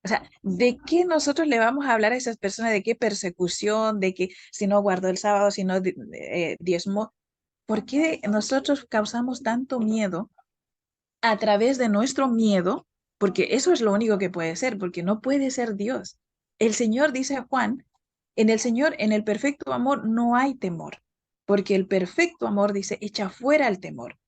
O sea, ¿de qué nosotros le vamos a hablar a esas personas? ¿De qué persecución? ¿De que si no guardó el sábado, si no diezmó? ¿Por qué nosotros causamos tanto miedo a través de nuestro miedo? Porque eso es lo único que puede ser, porque no puede ser Dios. El Señor dice a Juan, en el Señor, en el perfecto amor no hay temor, porque el perfecto amor dice, echa fuera el temor.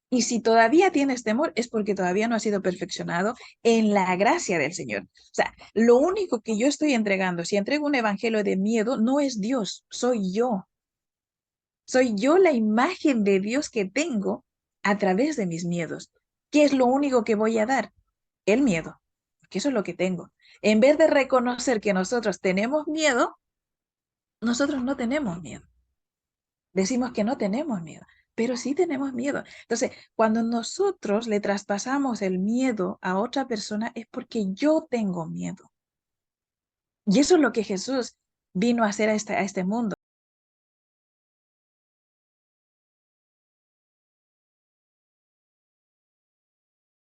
Y si todavía tienes temor es porque todavía no has sido perfeccionado en la gracia del Señor. O sea, lo único que yo estoy entregando, si entrego un evangelio de miedo, no es Dios, soy yo. Soy yo la imagen de Dios que tengo a través de mis miedos. ¿Qué es lo único que voy a dar? El miedo, porque eso es lo que tengo. En vez de reconocer que nosotros tenemos miedo, nosotros no tenemos miedo. Decimos que no tenemos miedo, pero sí tenemos miedo. Entonces, cuando nosotros le traspasamos el miedo a otra persona es porque yo tengo miedo. Y eso es lo que Jesús vino a hacer a este mundo.